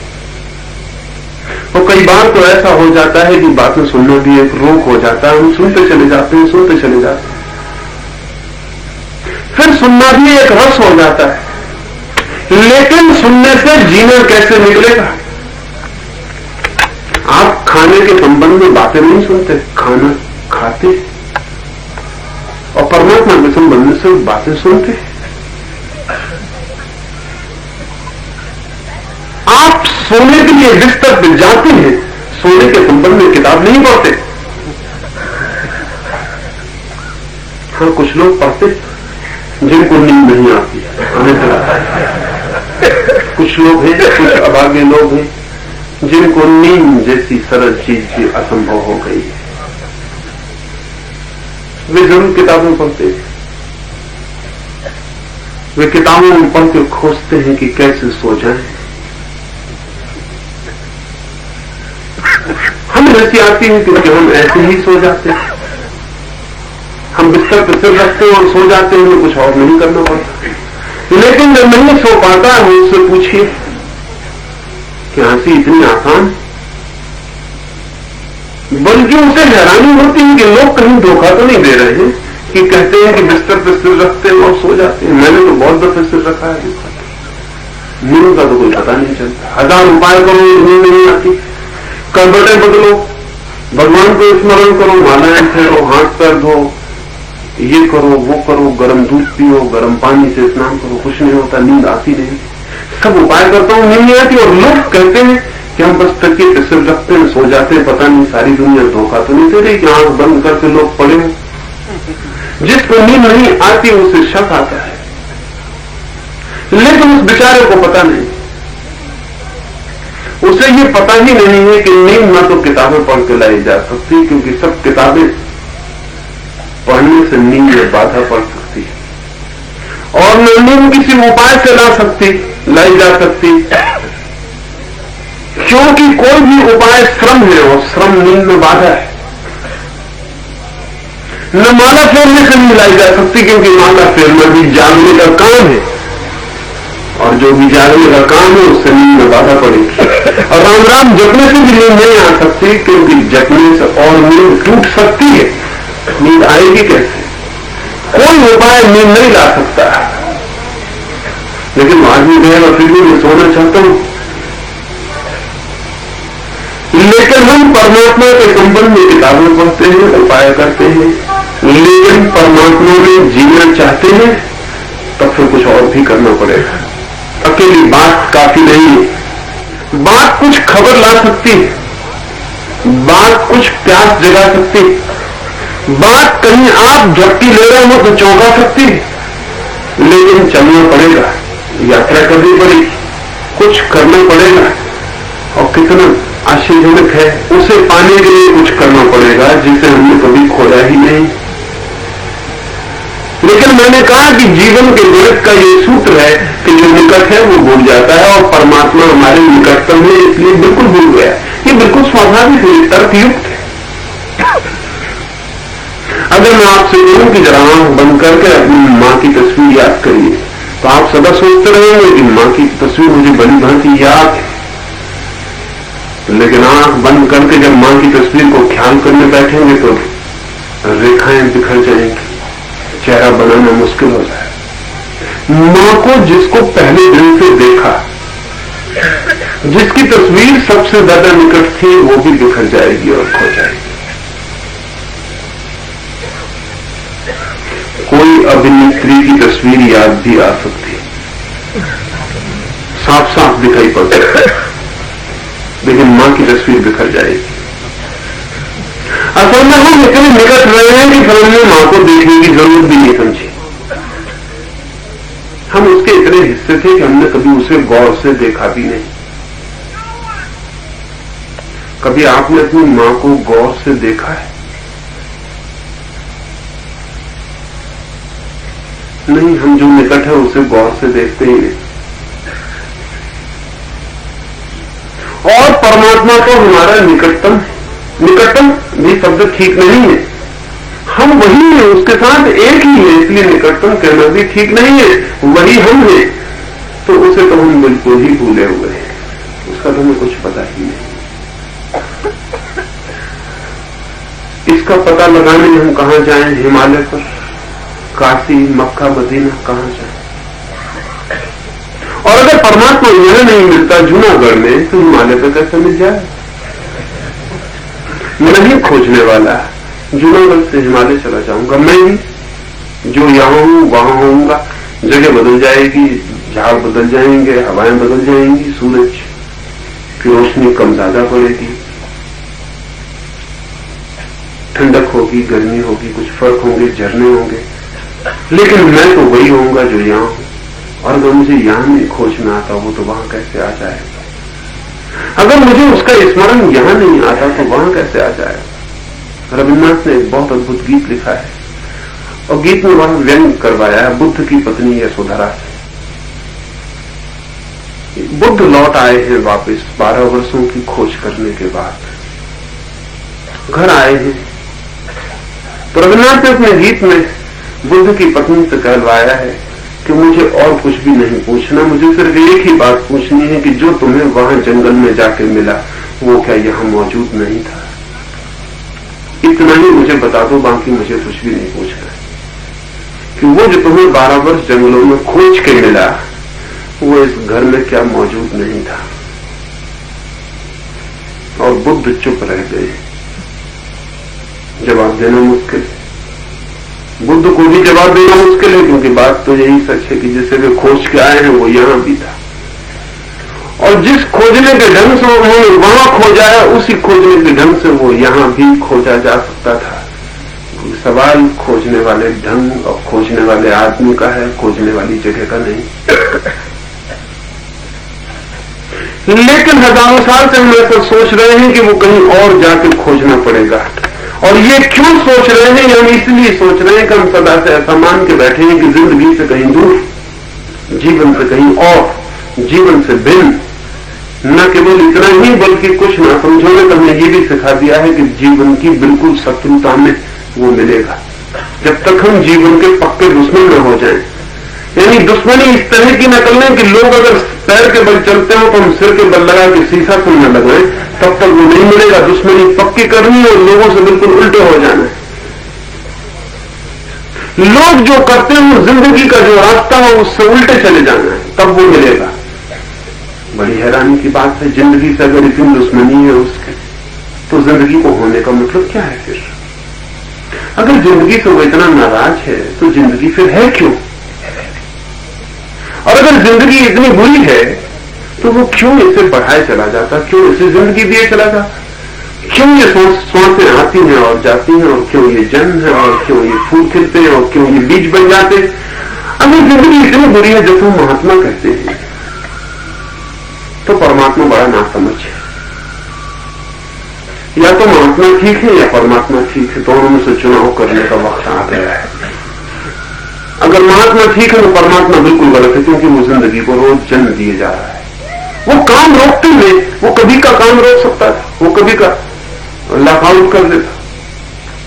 और कई बार तो ऐसा हो जाता है कि बातें सुनना भी एक रोक हो जाता है, हम सुनते चले जाते हैं, सुनते चले जाते हैं, फिर सुनना भी एक रस हो जाता है, लेकिन सुनने से जीना कैसे निकलेगा। आप खाने के संबंध में बातें नहीं सुनते, खाना खाते, और परमात्मा के संबंध से बातें सुनते। आप सोने के लिए बिस्तर पर जाते हैं, सोने के संबंध में किताब नहीं पढ़ते। हाँ, कुछ लोग पढ़ते जिनको नींद नहीं आती, हमें कुछ लोग हैं, कुछ अभागे लोग हैं जिनको नींद जैसी सरल चीज भी असंभव हो गई है, वे जरूर किताबें पढ़ते हैं। वे किताबों में पढ़ के खोजते हैं कि कैसे सो जाएं। हमें हंसी आती है क्योंकि हम ऐसे ही सो जाते हैं, हम बिस्तर पर सिर रखते हैं और सो जाते हैं, हमें कुछ और नहीं करना पड़ता। लेकिन जब नहीं सो पाता है, उससे पूछिए कि हंसी इतनी आसान, बल्कि उसे हैरानी होती है कि लोग कहीं धोखा तो नहीं दे रहे हैं कि कहते हैं कि बिस्तर पर सिर रखते हैं और सो जाते हैं। मैंने तो बहुत दफे सिर रखा है, नींद का तो कोई पता नहीं चलता। 1000 उपाय करो, नींद नहीं आती। करवटें बदलो, भगवान को स्मरण करो, मालाएं फेरो, हाथ पैर धो, ये करो, वो करो, गर्म दूध पियो, गर्म पानी से स्नान करो, कुछ नहीं होता, नींद आती नहीं। सब उपाय करता हूं, नींद नहीं आती। और लोग कहते हैं कि हम बस तकिए पे सिर रखते हैं, सो जाते हैं। पता नहीं सारी दुनिया धोखा तो नहीं दे रही कि आंख बंद करके लोग पड़े हैं। जिसको नींद नहीं आती उसे शक आता है, लेकिन उस बेचारे को पता नहीं, उसे ये पता ही नहीं है कि नींद न तो किताबें पढ़ के लाई जा सकती, क्योंकि सब किताबें पढ़ने से नींद में बाधा पड़ सकती है, और न नींद किसी उपाय से लाई जा सकती, क्योंकि कोई भी उपाय श्रम है और श्रम नींद में बाधा है। न माला फेरने से नहीं लाई जा सकती, क्योंकि माला फेरना भी जागने का काम है, और जो भी जागने का काम है उससे नींद में बाधा पड़ेगी। और राम राम जपने से भी नींद नहीं आ सकती, क्योंकि जपने से और नींद टूट सकती है। नींद आएगी कैसे? कोई उपाय नींद नहीं ला सकता। लेकिन आदमी कहेगा फिर भी मैं सोना चाहता हूं। लेकिन हम परमात्मा के संबंध में किताबें पढ़ते हैं, उपाय करते हैं, लेकिन परमात्मा में जीना चाहते हैं, तब फिर कुछ और भी करना पड़ेगा। अकेली बात काफी नहीं है। बात कुछ खबर ला सकती है, बात कुछ प्यास जगा सकती है, बात कहीं आप झपकी ले रहे हो तो चौंका सकती है, लेकिन चलना पड़ेगा, यात्रा करनी पड़ेगी, कुछ करना पड़ेगा। और कितना आश्चर्यजनक है, उसे पाने के लिए कुछ करना पड़ेगा जिसे हमने कभी खोया ही नहीं। लेकिन मैंने कहा कि जीवन के गणित का ये सूत्र है कि जो निकट है वो भूल जाता है, और परमात्मा हमारे निकटतम है, इसलिए बिल्कुल भूल गया। ये बिल्कुल स्वाभाविक है, तर्कयुक्त है। अगर मैं आपसे कहूं कि जरा आंख बंद करके अपनी मां की तस्वीर याद करिए, तो आप सदा सोचते रहेंगे कि मां की तस्वीर मुझे बड़ी भांति याद है। लेकिन आंख बंद करके जब मां की तस्वीर को ख्याल करने बैठेंगे तो रेखाएं बिखर जाएंगी, चेहरा बनाना मुश्किल हो जाए। मां को जिसको पहले दिन से देखा, जिसकी तस्वीर सबसे ज्यादा निकट थी, वो भी बिखर जाएगी और खो जाएगी। कोई अभिनेत्री की तस्वीर याद भी आ सकती है, साफ साफ दिखाई पड़ सकती है, लेकिन मां की तस्वीर बिखर जाएगी। असल में हम इतने निकट रहे हैं कि फिल्म में मां को देखने की जरूरत भी नहीं समझी। हम उसके इतने हिस्से थे कि हमने कभी उसे गौर से देखा भी नहीं। कभी आपने अपनी मां को गौर से देखा है? नहीं, हम जो निकट है उसे गौर से देखते ही नहीं। और परमात्मा तो हमारा निकटतम भी शब्द ठीक नहीं है, हम वही हैं, उसके साथ एक ही है, इसलिए निकटतम कहना भी ठीक नहीं है, वही हम हैं। तो उसे तो हम बिल्कुल ही भूले हुए हैं, उसका तो हमें कुछ पता ही नहीं। इसका पता लगाने हम कहां जाएं? हिमालय पर, काशी, मक्का, मदीना, कहां जाएं? और अगर परमात्मा यह नहीं मिलता जूनागढ़ में, तो हिमालय पर कैसे मिल जाए? नहीं खोजने वाला, जूनागढ़ से हिमालय चला जाऊंगा मैं भी, जो यहां हूं वहां होऊंगा, जगह बदल जाएगी, झाड़ बदल जाएंगे, हवाएं बदल जाएंगी, सूरज की रोशनी कम ज्यादा पड़ेगी, ठंडक होगी, गर्मी होगी, कुछ फर्क होंगे, झरने होंगे, लेकिन मैं तो वही होऊंगा जो यहां हूं। और अगर मुझे यहां नहीं खोज में आता, वो तो वहां कैसे आ जाएगा? अगर मुझे उसका स्मरण यहां नहीं आता, तो वहां कैसे आ जाएगा? रविन्द्रनाथ ने एक बहुत अद्भुत गीत लिखा है, और गीत में वहां व्यंग करवाया है बुद्ध की पत्नी यशोधरा से। बुद्ध लौट आए हैं वापस 12 वर्षों की खोज करने के बाद, घर आए हैं। तो रविन्द्रनाथ ने अपने गीत में बुद्ध की पत्नी से कहलवाया है कि मुझे और कुछ भी नहीं पूछना, मुझे सिर्फ एक ही बात पूछनी है कि जो तुम्हें वहां जंगल में जाके मिला, वो क्या यहां मौजूद नहीं था? इतना ही मुझे बता दो, बाकी मुझे कुछ भी नहीं पूछना है। कि वो जो तुम्हें 12 वर्ष जंगलों में खोज के मिला, वो इस घर में क्या मौजूद नहीं था? और बुद्ध चुप रह गए। जवाब देना मुश्किल, बुद्ध को भी जवाब देना मुश्किल है, क्योंकि बात तो यही सच है कि जिसे वे खोज के आए हैं वो यहां भी था, और जिस खोजने के ढंग से उन्होंने वहां खोजा है, उसी खोजने के ढंग से वो यहां भी खोजा जा सकता था। सवाल खोजने वाले ढंग और खोजने वाले आदमी का है, खोजने वाली जगह का नहीं। लेकिन हजारों साल से हम ऐसा सोच रहे हैं कि वो कहीं और जाके खोजना पड़ेगा। और ये क्यों सोच रहे हैं? हम इसलिए सोच रहे हैं कि हम सदा से ऐसा मान के बैठे हैं कि जिंदगी से कहीं दूर, जीवन से कहीं और, जीवन से भिन्न। न केवल इतना ही, बल्कि कुछ ना समझोगे तो हमने ये भी सिखा दिया है कि जीवन की बिल्कुल शत्रुता में वो मिलेगा, जब तक हम जीवन के पक्के दुश्मन न हो जाएं। यानी दुश्मनी इस तरह की न कर लें कि लोग अगर पैर के बल चलते हो तो हम सिर के बल लगा के शीशा से न लगाएं, तब तक वो नहीं मिलेगा। दुश्मनी पक्की करनी है और लोगों से बिल्कुल उल्टे हो जाना है। लोग जो करते हैं जिंदगी का जो रास्ता है उससे उल्टे चले जाना है, तब वो मिलेगा। बड़ी हैरानी की बात है, जिंदगी से अगर इतनी दुश्मनी है उसके, तो जिंदगी को होने का मतलब क्या है फिर? अगर जिंदगी से वो इतना नाराज है तो जिंदगी फिर है क्यों? और अगर जिंदगी इतनी बुरी है तो वो क्यों इसे बढ़ाए चला जाता, क्यों इसे जिंदगी दिए चला जाता? क्यों ये सांसें आती हैं और जाती हैं, और क्यों ये जन्म है, और क्यों ये फूल खिलते हैं, और क्यों ये बीज बन जाते हैं? अगर जिंदगी इतनी बुरी है जैसे महात्मा कहते हैं, तो परमात्मा बड़ा नासमझ है। या तो महात्मा ठीक है या परमात्मा ठीक है, दोनों में से चुनाव करने का वक्त आ गया है। अगर महात्मा ठीक है तो परमात्मा बिल्कुल गलत है, क्योंकि वो जिंदगी को रोज जन्म दिए जा रहा है। वो काम रोकते हुए, वो कभी का काम रोक सकता था, वो कभी का लॉकआउट कर देता,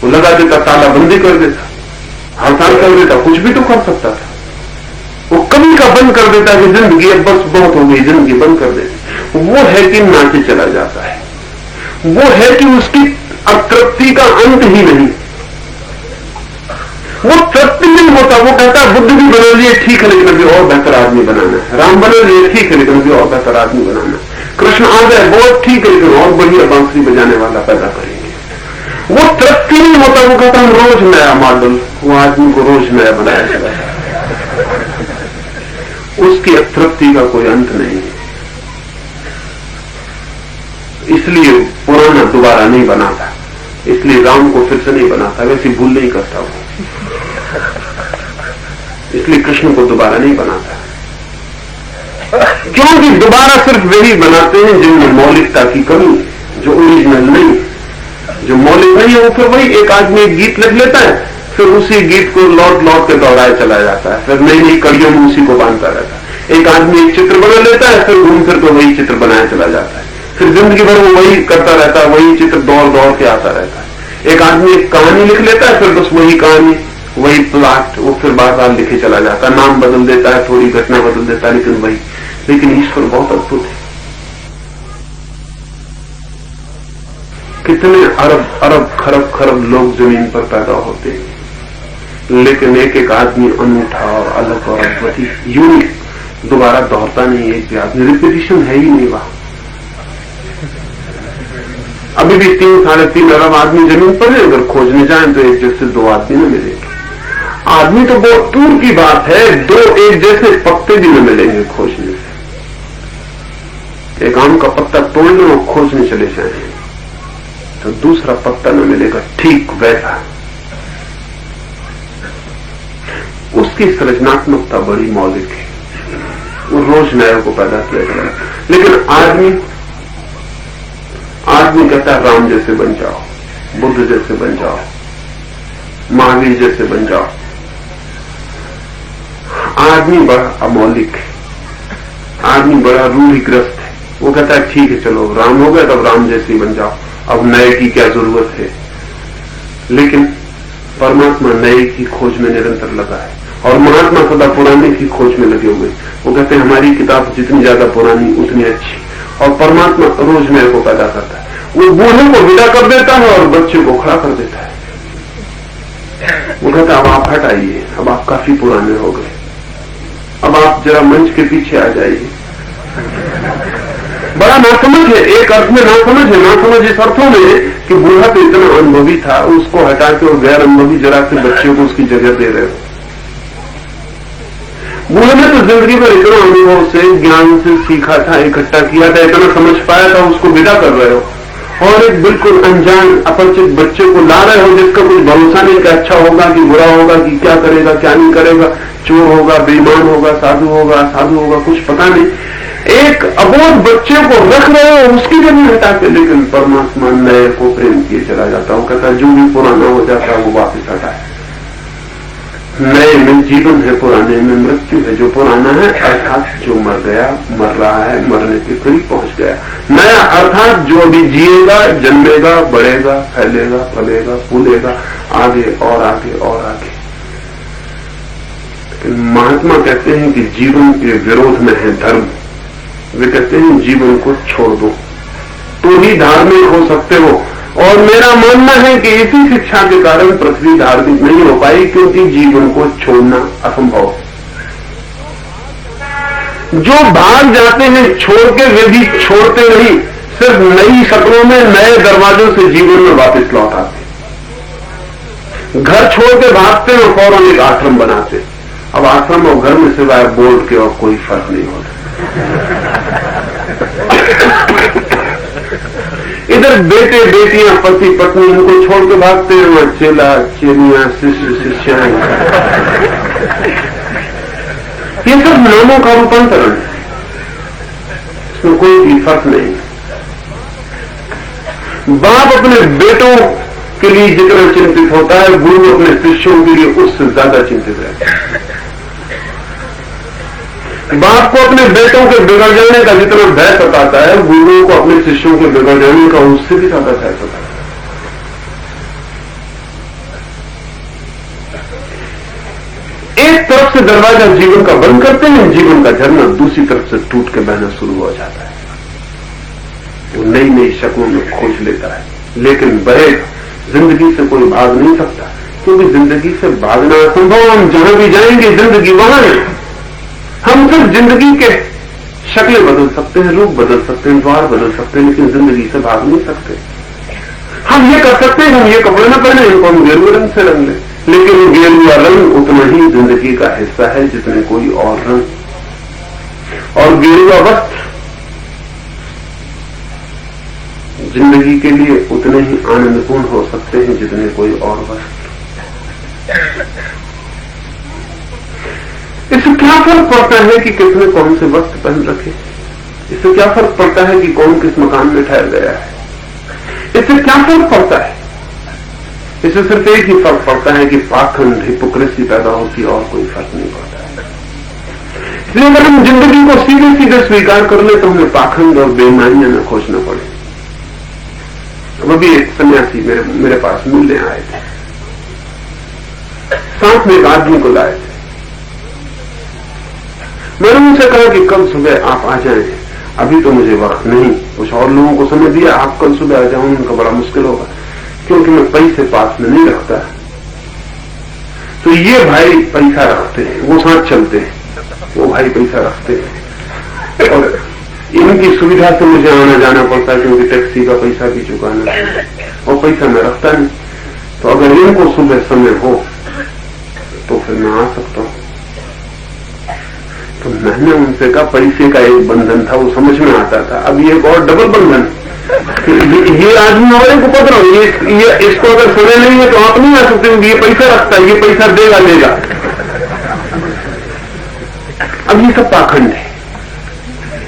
वो लगा देता, तालाबंदी कर देता, हड़ताल कर देता, कुछ भी तो कर सकता था। वो कभी का बंद कर देता कि जिंदगी अब बस बहुत हो गई, जिंदगी बंद कर देती। वो है कि नाचे चला जाता है, वो है कि उसकी अतृप्ति का अंत ही नहीं, वो तृप्ति नहीं होता। वो कहता है बुद्ध भी बना लिए ठीक है, लेकिन अभी और बेहतर आदमी बनाना है। राम बना लिए ठीक है, लेकिन अभी और बेहतर आदमी बनाना है। कृष्ण आ गए बहुत ठीक है, लेकिन और बढ़िया बांसुरी बजाने वाला पैदा करेंगे। वो तृप्ति नहीं होता। वो कहता हम रोज नया मॉडल, वो आदमी को रोज नया बनाया जाए, उसकी अतृप्ति का कोई अंत नहीं है। इसलिए पुराना दोबारा नहीं बनाता, इसलिए राम को फिर से नहीं बनाता, वैसी भूल नहीं करता वो, इसलिए कृष्ण को दोबारा नहीं बनाता, क्योंकि दोबारा सिर्फ वही बनाते हैं जिनमें मौलिकता की कमी, जो ओरिजिनल नहीं, जो मौलिक नहीं है। वो फिर वही एक आदमी एक गीत लिख लेता है, फिर उसी गीत को लौट लौट के दोहराया चला जाता है, फिर नई नई कड़ियों में उसी को बांधता रहता है। एक आदमी एक चित्र बना लेता है, फिर घूम फिर तो वही चित्र बनाया चला जाता है, फिर जिंदगी भर वो वही करता रहता है, वही चित्र दौड़ दौड़ के आता रहता है। एक आदमी एक कहानी लिख लेता है, फिर बस वही कहानी, वही प्लॉट वो फिर बार बार लिखे चला जाता है, नाम बदल देता है, थोड़ी घटना बदल देता है, लेकिन वही। लेकिन ईश्वर बहुत अद्भुत है। कितने अरब अरब खरब खरब लोग जमीन पर पैदा होते हैं, लेकिन एक एक आदमी अनूठा और अलग और अद्भुत, यूनिक, दोबारा दोहरता नहीं है। एक भी आदमी, रिपीटिशन है ही नहीं वहां। अभी भी 3-3.5 अरब आदमी जमीन पर है, अगर खोजने जाएं तो एक जैसे 2 आदमी न मिलेंगे। आदमी तो बहुत दूर की बात है, 2 एक जैसे पत्ते भी न मिलेंगे खोजने से। एक आम का पत्ता तोड़ने और खोजने चले जाएं तो दूसरा पत्ता न मिलेगा ठीक वैसा। उसकी सृजनात्मकता बड़ी मौलिक है, वो रोज नए को पैदा किया जाए। लेकिन आदमी कहता है राम जैसे बन जाओ, बुद्ध जैसे बन जाओ, महावीर जैसे बन जाओ। आदमी बड़ा अमौलिक है, आदमी बड़ा रूढ़िग्रस्त है। वो कहता है ठीक है चलो राम हो गए, तब राम जैसे बन जाओ, अब नए की क्या जरूरत है। लेकिन परमात्मा नए की खोज में निरंतर लगा है, और महात्मा सदा पुराने की खोज में लगे हुए। वो कहते हैं हमारी किताब जितनी ज्यादा पुरानी उतनी अच्छी, और परमात्मा रोज नए को पैदा करता है। वो बूढ़े को विदा कर देता है और बच्चे को खड़ा कर देता है। वो कहता है अब आप हट आइए, अब आप काफी पुराने हो गए, अब आप जरा मंच के पीछे आ जाइए। बड़ा नासमझ है, एक अर्थ में नासमझ है। नासमझ इस अर्थों में कि बूढ़ा तो इतना अनुभवी था, उसको हटा के और गैर अनुभवी जरा से बच्चे को उसकी जगह दे रहे हो। बूढ़े ने तो जिंदगी भर इतना अनुभव से, ज्ञान से सीखा था, इकट्ठा किया था, इतना समझ पाया था, उसको विदा कर रहे हो। और एक बिल्कुल अनजान अपरिचित बच्चे को ला रहे हो जिसका कुछ भरोसा नहीं कि अच्छा होगा कि बुरा होगा, कि क्या करेगा क्या नहीं करेगा, चोर होगा, बेईमान होगा, साधु होगा, असाधु होगा, कुछ पता नहीं। एक अबोध बच्चे को रख रहे हो उसकी जमीन हटा के। लेकिन परमात्मा नए को प्रेम किए चला जाता है। कहता है जो भी पुराना हो जाता है वो वापिस हटाए। नए में जीवन है, पुराने में मृत्यु है। जो पुराना है अर्थात जो मर गया, मर रहा है, मरने के करीब पहुंच गया। नया अर्थात जो अभी जिएगा, जन्मेगा, बढ़ेगा, फैलेगा, फलेगा, फूलेगा, आगे और आगे और आगे। महात्मा कहते हैं कि जीवन के विरोध में है धर्म। वे कहते हैं जीवन को छोड़ दो तो ही धार्मिक हो सकते हो। और मेरा मानना है कि इसी शिक्षा के कारण पृथ्वी धार्मिक नहीं हो पाई, क्योंकि जीवन को छोड़ना असंभव है। जो भाग जाते हैं छोड़ के, वे भी छोड़ते नहीं, सिर्फ नई शक्लों में, नए दरवाजों से जीवन में वापस लौट आते। घर छोड़ के भागते और फौरन एक आश्रम बनाते। अब आश्रम और घर में सिवाय बोर्ड के और कोई फर्क नहीं होता। इधर बेटे बेटियां, पति पत्नी, उनको छोड़ के भागते हैं, वहां चेला चेलियां, शिष्य शिष्याएं। ये सब नामों का रूपांतरण है, इसमें कोई भी फर्क नहीं। बाप अपने बेटों के लिए जितना चिंतित होता है, गुरु अपने शिष्यों के लिए उससे ज्यादा चिंतित रहता है। बाप को अपने बेटों के बिगड़ जाने का जितना भय सताता है, गुरुओं को अपने शिष्यों के बिगड़ जाने का उससे भी ज्यादा भय सताता है। एक तरफ से दरवाजा जीवन का बंद करते हैं, जीवन का झरना दूसरी तरफ से टूट के बहना शुरू हो जाता है। वो नई नई शक्लों में खोज लेता है, लेकिन बहेगा। जिंदगी से कोई भाग नहीं सकता, क्योंकि जिंदगी से भागना असंभव। हम जहां भी जाएंगे जिंदगी वहां है। हम सिर्फ जिंदगी के शक्लें बदल सकते हैं, रूप बदल सकते हैं, द्वार बदल सकते हैं, लेकिन जिंदगी से भाग नहीं सकते। हम ये कर सकते हैं, हम ये कपड़े न पहने, इनको हम गेरुआ रंग से रंग लें, लेकिन गेरुआ रंग उतना ही जिंदगी का हिस्सा है जितने कोई और रंग। और गेरुआ वस्त्र जिंदगी के लिए उतने ही आनंदपूर्ण हो सकते हैं जितने कोई और वस्त्र। इससे क्या फर्क पड़ता है कि किसने कौन से वस्त्र पहन रखे? इससे क्या फर्क पड़ता है कि कौन किस मकान में ठहर गया है? इससे क्या फर्क पड़ता है? इससे सिर्फ एक ही फर्क पड़ता है कि पाखंड, हिपोक्रेसी पैदा होती, और कोई फर्क नहीं पड़ता है। इसलिए अगर हम जिंदगी को सीधे सीधे स्वीकार कर ले तो हमें पाखंड और बेईमानियां न खोजना पड़े। अब अभी एक सन्यासी मेरे पास मिलने आए थे, साथ में एक आदमी को लाए थे। मैंने उनसे कहा कि कल सुबह आप आ जाएं, अभी तो मुझे वक्त नहीं, कुछ और लोगों को समय दिया, आप कल सुबह आ जाओ। उनका बड़ा मुश्किल होगा क्योंकि मैं पैसे पास में नहीं रखता। तो ये भाई पैसा रखते हैं, वो साथ चलते हैं, वो भाई पैसा रखते हैं, और इनकी सुविधा से मुझे आना जाना पड़ता है क्योंकि टैक्सी का पैसा भी चुकाना है और पैसा मैं रखता नहीं। तो अगर इनको सुबह समय हो तो फिर मैं आ सकता हूं। तो मैंने उनसे कहा, पैसे का एक बंधन था, वो समझ में आता था, अब ये एक और डबल बंधन। ये आदमी और को पकड़ो, ये इसको अगर समय नहीं है तो आप नहीं आ सकते, ये पैसा रखता है, ये पैसा देगा लेगा। अब ये सब पाखंड है।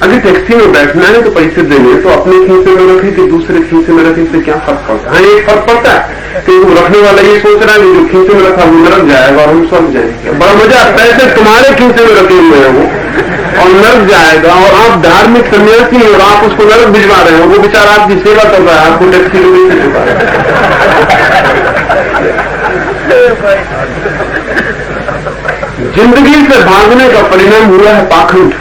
अगर टैक्सी में बैठना है तो पैसे देने, तो अपने खीसे में रखे कि दूसरे खीसे में रखे, इससे क्या फर्क पड़ता है? हाँ, एक फर्क पड़ता है कि वो रखने वाला ये सोच रहा है कि जो खीसे में रखा वो नरक जाएगा और हम स्वर्ग जाएंगे। बड़ा मजा, पैसे तुम्हारे खीसे में रखे हुए हैं वो, और नरक जाएगा, और आप धार्मिक सन्यासी और आप उसको नरक भिजवा रहे हो। वो बेचारा आपकी सेवा कर रहा है, आपको टैक्सी में पैसे चुका रहा है। जिंदगी से भागने का परिणाम हुआ है पाखंड।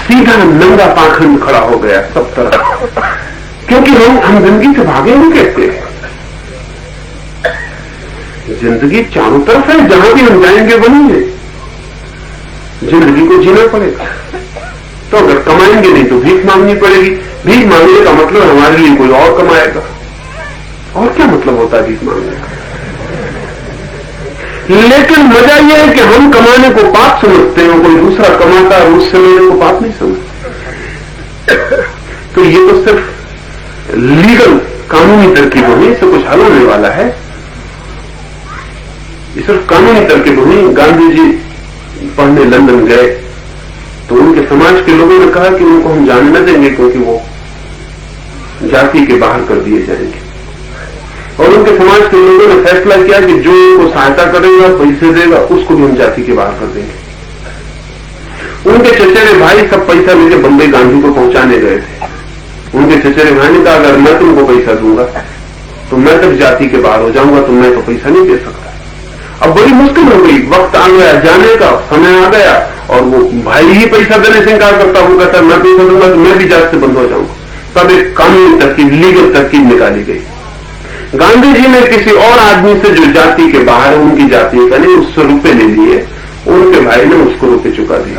सीधा नंगा पाखंड खड़ा हो गया सब तरफ, क्योंकि हम जिंदगी से भागेंगे कैसे? जिंदगी चारों तरफ है, जहां भी हम जाएंगे वहीं है। जिंदगी को जीना पड़ेगा। तो अगर कमाएंगे नहीं तो भीख मांगनी पड़ेगी। भीख मांगने का मतलब हमारे लिए कोई और कमाएगा। और क्या मतलब होता है भीख मांगने का? लेकिन मजा यह है कि हम कमाने को पाप समझते हैं, कोई दूसरा कमाता है उससे लेने को पाप नहीं समझते। तो ये तो सिर्फ लीगल कानूनी तरकीब होगी, इससे कुछ हल होने वाला है? ये सिर्फ कानूनी तरकीब होगी। गांधी जी पढ़ने लंदन गए तो उनके समाज के लोगों ने कहा कि उनको हम जाने न देंगे क्योंकि वो जाति के बाहर कर दिए जाएंगे। और उनके समाज के लोगों ने फैसला किया कि जो उनको सहायता करेगा, पैसे देगा, उसको भी हम जाति के बाहर कर देंगे। उनके चचेरे भाई सब पैसा लेके बंबई गांधी को पहुंचाने गए थे। उनके चचेरे भाई ने कहा, अगर मैं तुमको पैसा दूंगा तो मैं तब जाति के बाहर हो जाऊंगा, तो मैं तो पैसा नहीं दे सकता। अब बड़ी मुश्किल हो गई, वक्त आ गया जाने का, समय आ गया, और वो भाई ही पैसा देने से इनकार करता। वो कहता मैं पैसा दूंगा तो मैं भी जाति से बंद हो जाऊंगा। तब एक कानूनी तरकीब, लीगल तरकीब निकाली गई। गांधी जी ने किसी और आदमी से जो जाति के बाहर, उनकी जाति का नहीं, उससे रुपए ले लिए। उनके भाई ने उसको रुपए चुका दिए।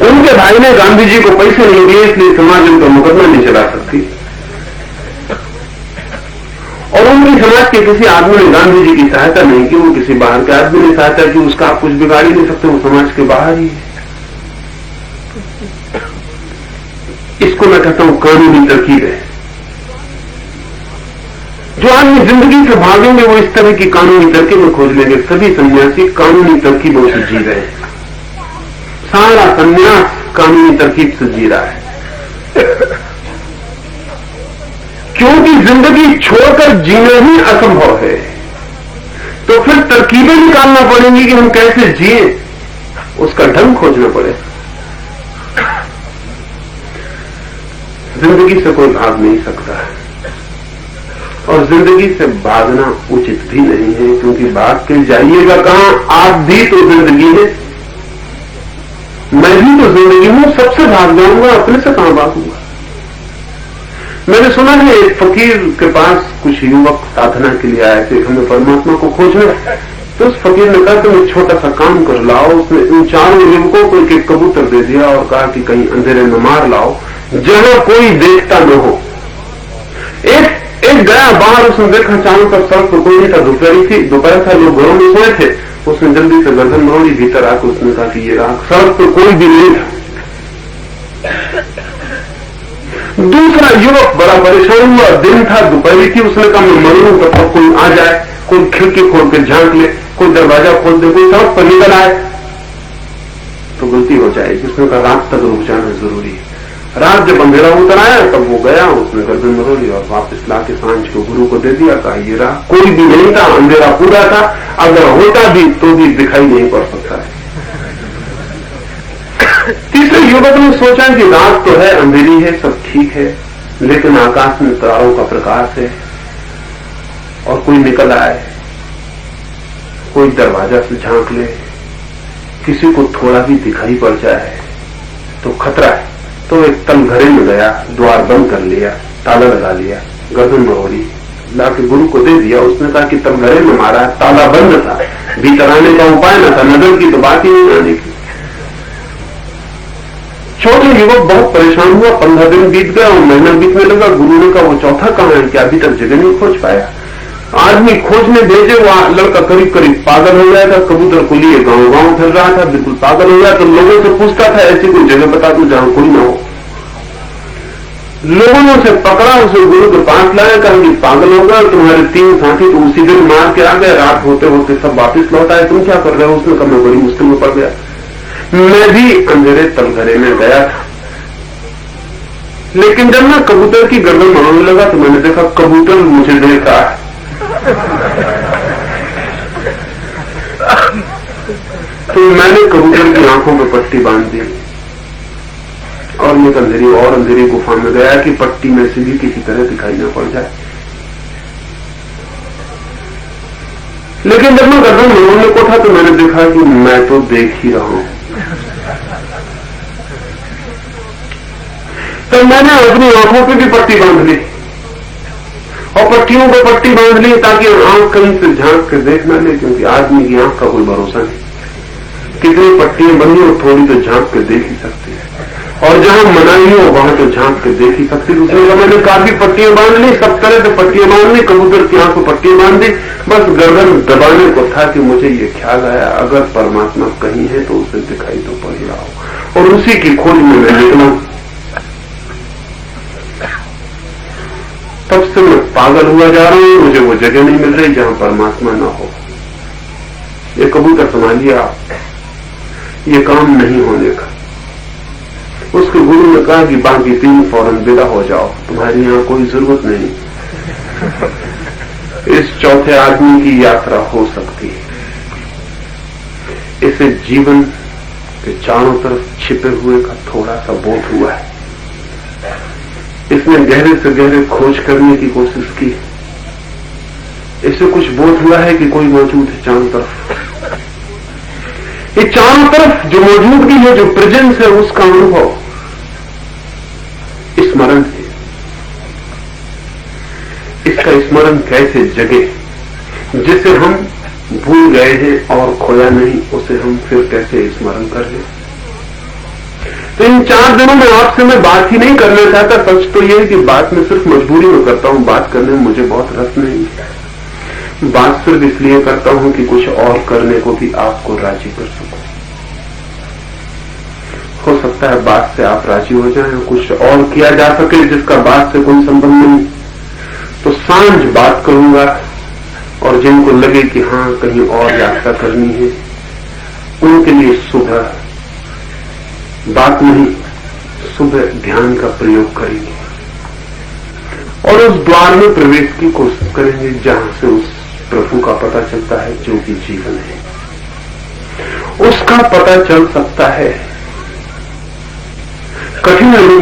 उनके भाई ने गांधी जी को पैसे नहीं दिए, इसलिए समाज उनका मुकदमा नहीं चला सकती। और उनकी समाज के किसी आदमी ने गांधी जी की सहायता नहीं की, वो किसी बाहर के आदमी ने सहायता की, उसका आप कुछ बिगाड़ ही नहीं सकते, वो समाज के बाहर ही है। इसको मैं कहता हूं कानूनी तरकीब है। जो आदमी जिंदगी से भागेंगे वो इस तरह की कानूनी तरकीबें खोज लेंगे। सभी सन्यासी कानूनी तरकीबों से जी रहे हैं। सारा सन्यास कानूनी तरकीब से जी रहा है, क्योंकि जिंदगी छोड़कर जीना ही असंभव है। तो फिर तरकीबें निकालना पड़ेंगी कि हम कैसे जिए, उसका ढंग खोजना पड़ेगा। जिंदगी से कोई भाग नहीं सकता है, और जिंदगी से भागना उचित भी नहीं है, क्योंकि भाग के जाइएगा कहां? आप भी तो जिंदगी है, मैं भी तो जिंदगी हूं, सबसे भाग जाऊंगा, अपने से कहां भागूंगा? मैंने सुना है एक फकीर के पास कुछ युवक साधना के लिए आए थे, हमें परमात्मा को खोजने। तो उस फकीर ने कहा तुम एक छोटा सा काम कर लाओ। उसने उन चारों युवकों को एक कबूतर दे दिया और कहा कि कहीं अंधेरे में मार लाओ जहां कोई देखता न हो। एक गया बाहर, उसने देखा चारों तरफ सड़क पर कोई नहीं था, दोपहर था, लोग घरों में सोए थे। उसने जल्दी से गर्दन मरोड़ी, भीतर आकर उसने कहा कि ये रात सड़क पर कोई भी नहीं था। दूसरा युवक बड़ा परेशान हुआ, दिन था, दोपहर थी, उसने कहा मैं मरूं तब तक कोई आ जाए, कोई खिड़की खोल के झांक ले, कोई दरवाजा खोल दे, कोई सड़क पर निकल आए तो गलती हो जाएगी। उसने कहा रात तक रुक जाना जरूरी है। रात जब अंधेरा उतर आया तब वो गया, उसने गर्दन मरोड़ी और वापस लाके सांझ को गुरु को दे दिया। कहा ये रहा, कोई भी नहीं था, अंधेरा पूरा था, अगर होता भी तो भी दिखाई नहीं पड़ सकता है। तीसरे युवक ने सोचा कि रात तो है, अंधेरी है, सब ठीक है, लेकिन आकाश में तारों का प्रकाश है और कोई निकल आए, कोई दरवाजा से झांक ले, किसी को थोड़ा भी दिखाई पड़ जाए तो खतरा है। तो एक तलघरे में गया, द्वार बंद कर लिया, ताला लगा लिया, गर्दन मरोड़ी, लाके गुरु को दे दिया। उसने कहा कि तलघरे में मारा, ताला बंद था, भीतर आने का उपाय न था, नजर की तो बात ही नहीं आने की। छोटे युवक बहुत परेशान हुआ। 15 दिन बीत गया और महीना बीतने लगा। गुरु ने कहा वो चौथा कहां है कि अभी तक जगह नहीं खोज पाया। आदमी खोजने भेजे, वो लड़का करीब करीब पागल हो जाएगा, कबूतर को लिए गांव गांव फिर रहा था, बिल्कुल पागल हो गया। तो लोगों से पूछता था ऐसी कोई जगह बता दो जहां कोई ना हो। लोगों ने उसे पकड़ा, उसे गुरु के पास लाया, कहा कि पागल हो गया, तुम्हारे 3 साथी तो उसी दिन मार के आ गए, रात होते होते सब वापिस लौट आए, तुम क्या कर रहे हो? उसने कहा मैं बड़ी मुश्किल में पड़ गया, मैं भी अंधेरे तलघरे में गया था, लेकिन जब मैं कबूतर की गर्दन मरोड़ने लगा तो मैंने देखा कबूतर मुझे देखा है। तो मैंने कबूतर की आंखों में पट्टी बांध दी और मैं अंधेरी गुफा में गया कि पट्टी में से भी किसी तरह दिखाई न पड़ जाए। लेकिन जब मैं गर्दन मरोड़ने को था तो मैंने देखा कि मैं तो देख ही रहा हूं। तो मैंने अपनी आंखों पे भी पट्टी बांध ली और पट्टियों को पट्टी बांध ली ताकि आंख कहीं से झांक के देख ना ले, क्योंकि आदमी की आंख का कोई भरोसा नहीं, कितनी पट्टियां बनी और थोड़ी तो झांक के देख ही सकती है, और जहां मनाही हो वहां तो झांक के देख ही सकती है। उसने कहा मैंने काफी पट्टियां बांध ली, सब तरह से पट्टियां बांध ली, कबूतर की आंख को पट्टियां बांध दी, बस गर्दन दबाने को था कि मुझे ये ख्याल आया अगर परमात्मा कहीं है तो उसे दिखाई तो पड़ ही रहा हो, और उसी की खोज में मैं निकला। तब से मैं पागल हुआ जा रहा हूं, मुझे वो जगह नहीं मिल रही जहां परमात्मा ना हो। ये कबूतर संभालिए आप, ये काम नहीं होने का। उसके गुरु ने कहा कि बाकी 3 फौरन विदा हो जाओ, तुम्हारी यहां कोई जरूरत नहीं, इस चौथे आदमी की यात्रा हो सकती है। इसे जीवन के चारों तरफ छिपे हुए का थोड़ा सा बोध हुआ है, इसने गहरे से गहरे खोज करने की कोशिश की, इसे कुछ बोध हुआ है कि कोई मौजूद है चारों तरफ। ये चारों तरफ जो मौजूदगी है, जो प्रेजेंस है, उसका अनुभव स्मरण है। इसका स्मरण कैसे जगे? जिसे हम भूल गए हैं और खोया नहीं, उसे हम फिर कैसे स्मरण कर लें? तो इन 4 दिनों में आपसे मैं बात ही नहीं करना चाहता। सच तो यह है कि बात मैं सिर्फ मजबूरी में करता हूं, बात करने में मुझे बहुत रस नहीं। बात सिर्फ इसलिए करता हूं कि कुछ और करने को भी आपको राजी कर सकूं। हो सकता है बात से आप राजी हो जाएं, कुछ और किया जा सके जिसका बात से कोई संबंध नहीं। तो सांझ बात करूंगा, और जिनको लगे कि हां कहीं और यात्रा करनी है, उनके लिए सुबह बात नहीं, सुबह ध्यान का प्रयोग करेंगे और उस द्वार में प्रवेश की कोशिश करेंगे जहां से उस प्रभु का पता चलता है जो कि जीवन है। उसका पता चल सकता है, कठिन नहीं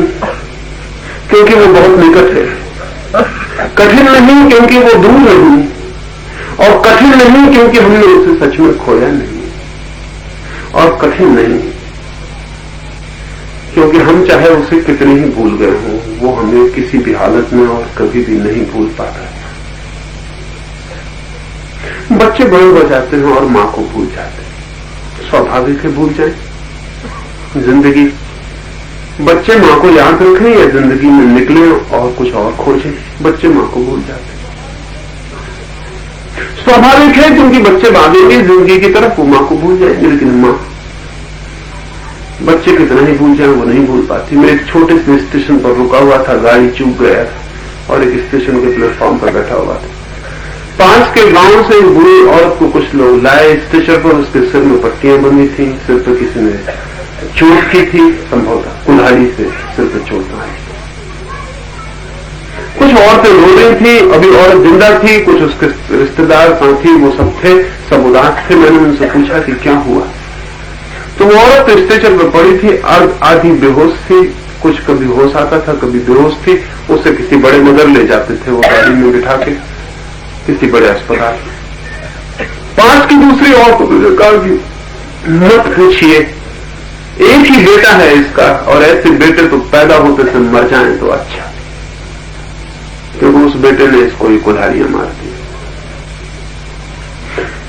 क्योंकि वो बहुत निकट है, कठिन नहीं क्योंकि वो दूर नहीं, और कठिन नहीं क्योंकि हमने उसे सच में खोया नहीं, और कठिन नहीं क्योंकि हम चाहे उसे कितने ही भूल गए हों, वो हमें किसी भी हालत में और कभी भी नहीं भूल पाता है। बच्चे बड़े हो जाते हैं और मां को भूल जाते हैं, स्वाभाविक है भूल जाए। जिंदगी बच्चे मां को याद रखें या जिंदगी में निकले और कुछ और खोजें, बच्चे मां को भूल जाते हैं। स्वाभाविक है क्योंकि बच्चे भागेंगे जिंदगी की तरफ, वो मां को भूल जाएंगे, लेकिन मां बच्चे कितना ही भूल जाए वो नहीं भूल पाती। मैं एक छोटे से स्टेशन पर रुका हुआ था, गाड़ी चूक गया था और एक स्टेशन के प्लेटफॉर्म पर बैठा हुआ था। पास के गांव से एक बुरी औरत को कुछ लोग लाए स्टेशन पर। उसके सिर में पट्टियां बंधी थी, सिर पर किसी ने चोट की थी, संभवतः कुल्हाड़ी से सिर पर चोट मारी। कुछ औरतें रो रही थी, अभी औरत जिंदा थी, कुछ उसके रिश्तेदार साथी वो सब थे, सब उदास थे। मैंने उनसे पूछा कि क्या हुआ, तो वो औरत स्टेशन पर पड़ी थी, आधी बेहोश थी, कुछ कभी होश आता था कभी बेहोश थी। उसे किसी बड़े नगर ले जाते थे वो गाड़ी में बिठा के, किसी बड़े अस्पताल। पास की दूसरी औरत ने कहा कि मत पूछिए, एक ही बेटा है इसका और ऐसे बेटे तो पैदा होते से मर जाएं तो अच्छा, क्योंकि उस बेटे ने इसको ही कुल्हाड़ियां मार दी।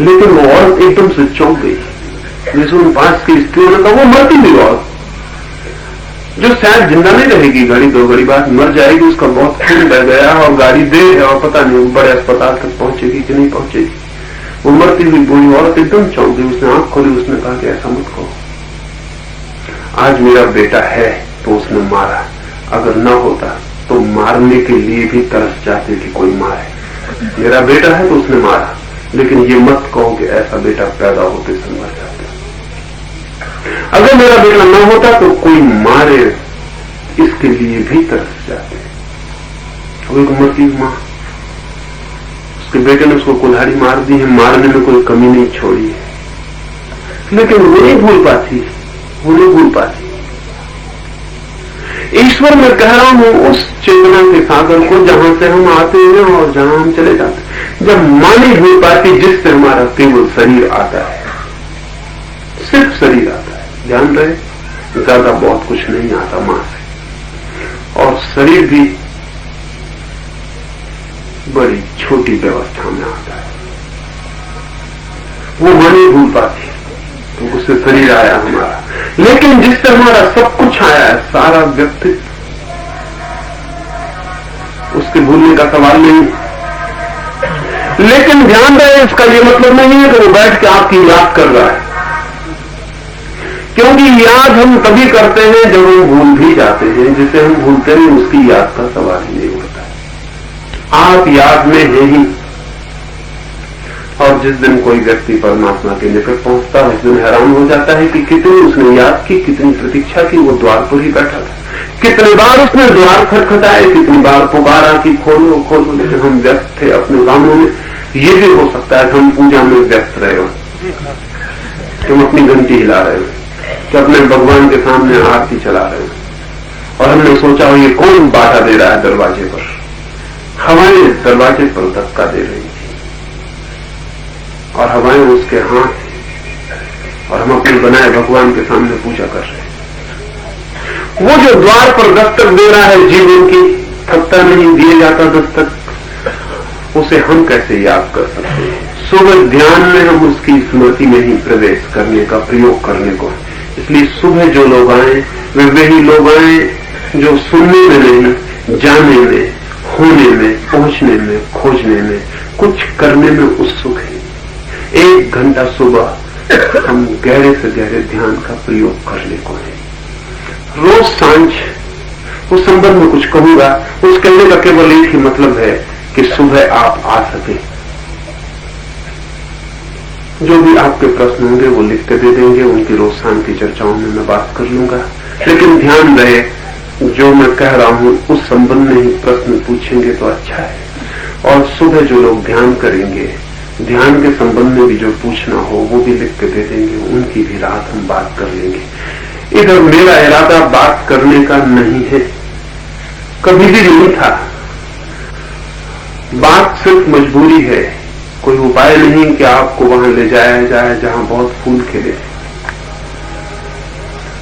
लेकिन वो औरत एकदम से चौंक गई। जैसे उन पास की स्त्रियों ने कहा वो मरती नहीं औरत, जो शायद जिंदा नहीं रहेगी, घड़ी दो घड़ी बाद मर जाएगी, उसका बहुत खून बह गया और गाड़ी देर है और पता नहीं वो बड़े अस्पताल तक पहुंचेगी कि नहीं पहुंचेगी। वो मरती हुई बूढ़ी औरत एकदम चौंक गई। उसने आंख खोली, उसने कहा कि ऐसा मत कहो, आज मेरा बेटा है तो उसने मारा, अगर न होता तो मारने के लिए भी तरस जाते कि कोई मारे। मेरा बेटा है तो उसने मारा, लेकिन ये मत कहो कि ऐसा बेटा पैदा होते से मर जाता। अगर मेरा बेटा न होता तो कोई मारे, इसके लिए भी तरस जाते। वो एक मरती मां, उसके बेटे ने उसको कुल्हाड़ी मार दी है, मारने में कोई कमी नहीं छोड़ी है, लेकिन वो नहीं भूल पाती, वो नहीं भूल पाती। ईश्वर में कह रहा हूं उस चेतना के सागर को जहां से हम आते हैं और जहां हम चले जाते हैं। जब मां नहीं भूल पाती जिससे हमारा केवल शरीर आता है, सिर्फ शरीर आता है, ध्यान रहे, ज्यादा बहुत कुछ नहीं आता मां से, और शरीर भी बड़ी छोटी व्यवस्था में आता है। वो मां नहीं भूल पाती तो उससे शरीर आया हमारा, लेकिन जिससे हमारा सब कुछ आया है, सारा व्यक्तित्व, उसके भूलने का सवाल नहीं। लेकिन ध्यान रहे, इसका यह मतलब नहीं है कि वो बैठ के आपकी याद कर रहा है, क्योंकि याद हम तभी करते हैं जब हम भूल भी जाते हैं। जिसे हम भूलते हैं उसकी याद का सवाल ही नहीं उठता है। आप याद में हैं ही, और जिस दिन कोई व्यक्ति परमात्मा के निकट पहुंचता है उस दिन हैरान हो जाता है कि कितनी उसने याद की, कितनी प्रतीक्षा की। वो द्वार पर ही बैठा था, कितने बार उसने द्वार खटखटाए, कितनी बार पुकारा कि खोलो खोलो, लेकिन हम व्यस्त थे अपने कामों में। ये भी हो सकता है कि हम पूजा में व्यस्त रहे हो, तुम अपनी घंटी हिला रहे हो, कि अपने भगवान के सामने आरती चला रहे हो, और हमने सोचा हो ये कौन बाधा दे रहा है दरवाजे पर। हवाएं दरवाजे पर धक्का दे रही थी और हवाएं उसके हाथ, और हम अपने बनाए भगवान के सामने पूजा कर रहे हैं। वो जो द्वार पर दस्तक दे रहा है जीवन की, थकता नहीं, दिए जाता दस्तक, उसे हम कैसे याद कर सकते हैं। सुबह ध्यान में हम उसकी स्मृति में ही प्रवेश करने का, प्रयोग करने को। इसलिए सुबह जो लोग आए वे वही लोग आए जो सुनने में नहीं, जाने में, होने में, पहुंचने में, खोजने में, कुछ करने में उत्सुक है। 1 घंटा सुबह हम गहरे से गहरे ध्यान का प्रयोग करने को है। रोज सांझ उस संबंध में कुछ कहूंगा। उस कहने का केवल एक ही मतलब है कि सुबह आप आ सके। जो भी आपके प्रश्न होंगे वो लिख के दे देंगे, उनकी रोज शाम की चर्चाओं में मैं बात कर लूंगा। लेकिन ध्यान रहे, जो मैं कह रहा हूं उस संबंध में ही प्रश्न पूछेंगे तो अच्छा है। और सुबह जो लोग ध्यान करेंगे, ध्यान के संबंध में भी जो पूछना हो वो भी लिख के दे देंगे, उनकी भी रात हम बात कर लेंगे। इधर मेरा इरादा बात करने का नहीं है, कभी भी नहीं था। बात सिर्फ मजबूरी है, कोई उपाय नहीं कि आपको वहां ले जाया जाए जहां बहुत फूल खिले।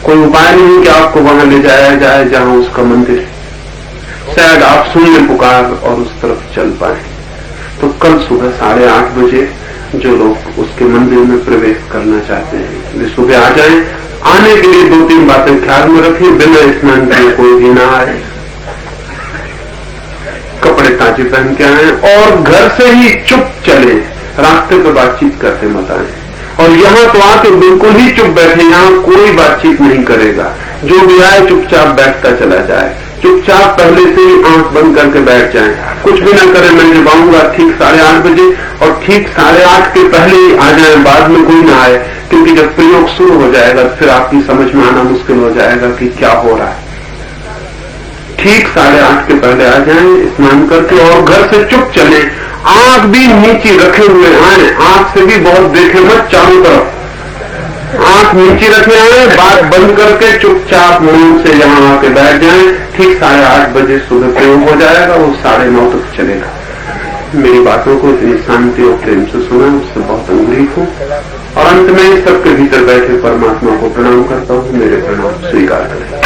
कोई उपाय नहीं कि आपको वहां ले जाया जाए जहां उसका मंदिर है। शायद आप सुन ले पुकार और उस तरफ चल पाए। तो कल सुबह 8:30 बजे जो लोग उसके मंदिर में प्रवेश करना चाहते हैं वे सुबह आ जाएं। आने के लिए 2-3 बातें ख्याल में रखें। बिना स्नान किए कोई भी ना आए, कपड़े ताजे पहन के आए और घर से ही चुप चले, रास्ते पर बातचीत करते मत आए। और यहां तो आके बिल्कुल ही चुप बैठे, यहां कोई बातचीत नहीं करेगा, जो भी आए चुपचाप बैठता चला जाए, चुपचाप पहले से ही आंख बंद करके बैठ जाए, कुछ भी ना करें। मैं जब आऊंगा ठीक 8:30 बजे और ठीक 8:30 के पहले ही आ जाए, बाद में कोई ना आए, क्योंकि जब प्रयोग शुरू हो जाएगा फिर आपकी समझ में आना मुश्किल हो जाएगा कि क्या हो रहा है। ठीक 8:30 के पहले आ जाएं स्नान करके, और घर से चुप चले, आंख भी नीचे रखे हुए आए, आंख से भी बहुत देखे मत चारों तरफ, आंख नीचे रखे आए, बात बंद करके चुपचाप मुंह से यहां आके बैठ जाएं। ठीक 8:30 बजे सुबह प्रयोग हो जाएगा, वो 9:30 तक चलेगा। मेरी बातों को इतनी शांति और प्रेम से सुना, उससे बहुत अनुग्रहित हूं, और अंत में सबके भीतर बैठे परमात्मा को प्रणाम करता हूं। मेरे प्रणाम स्वीकार करें।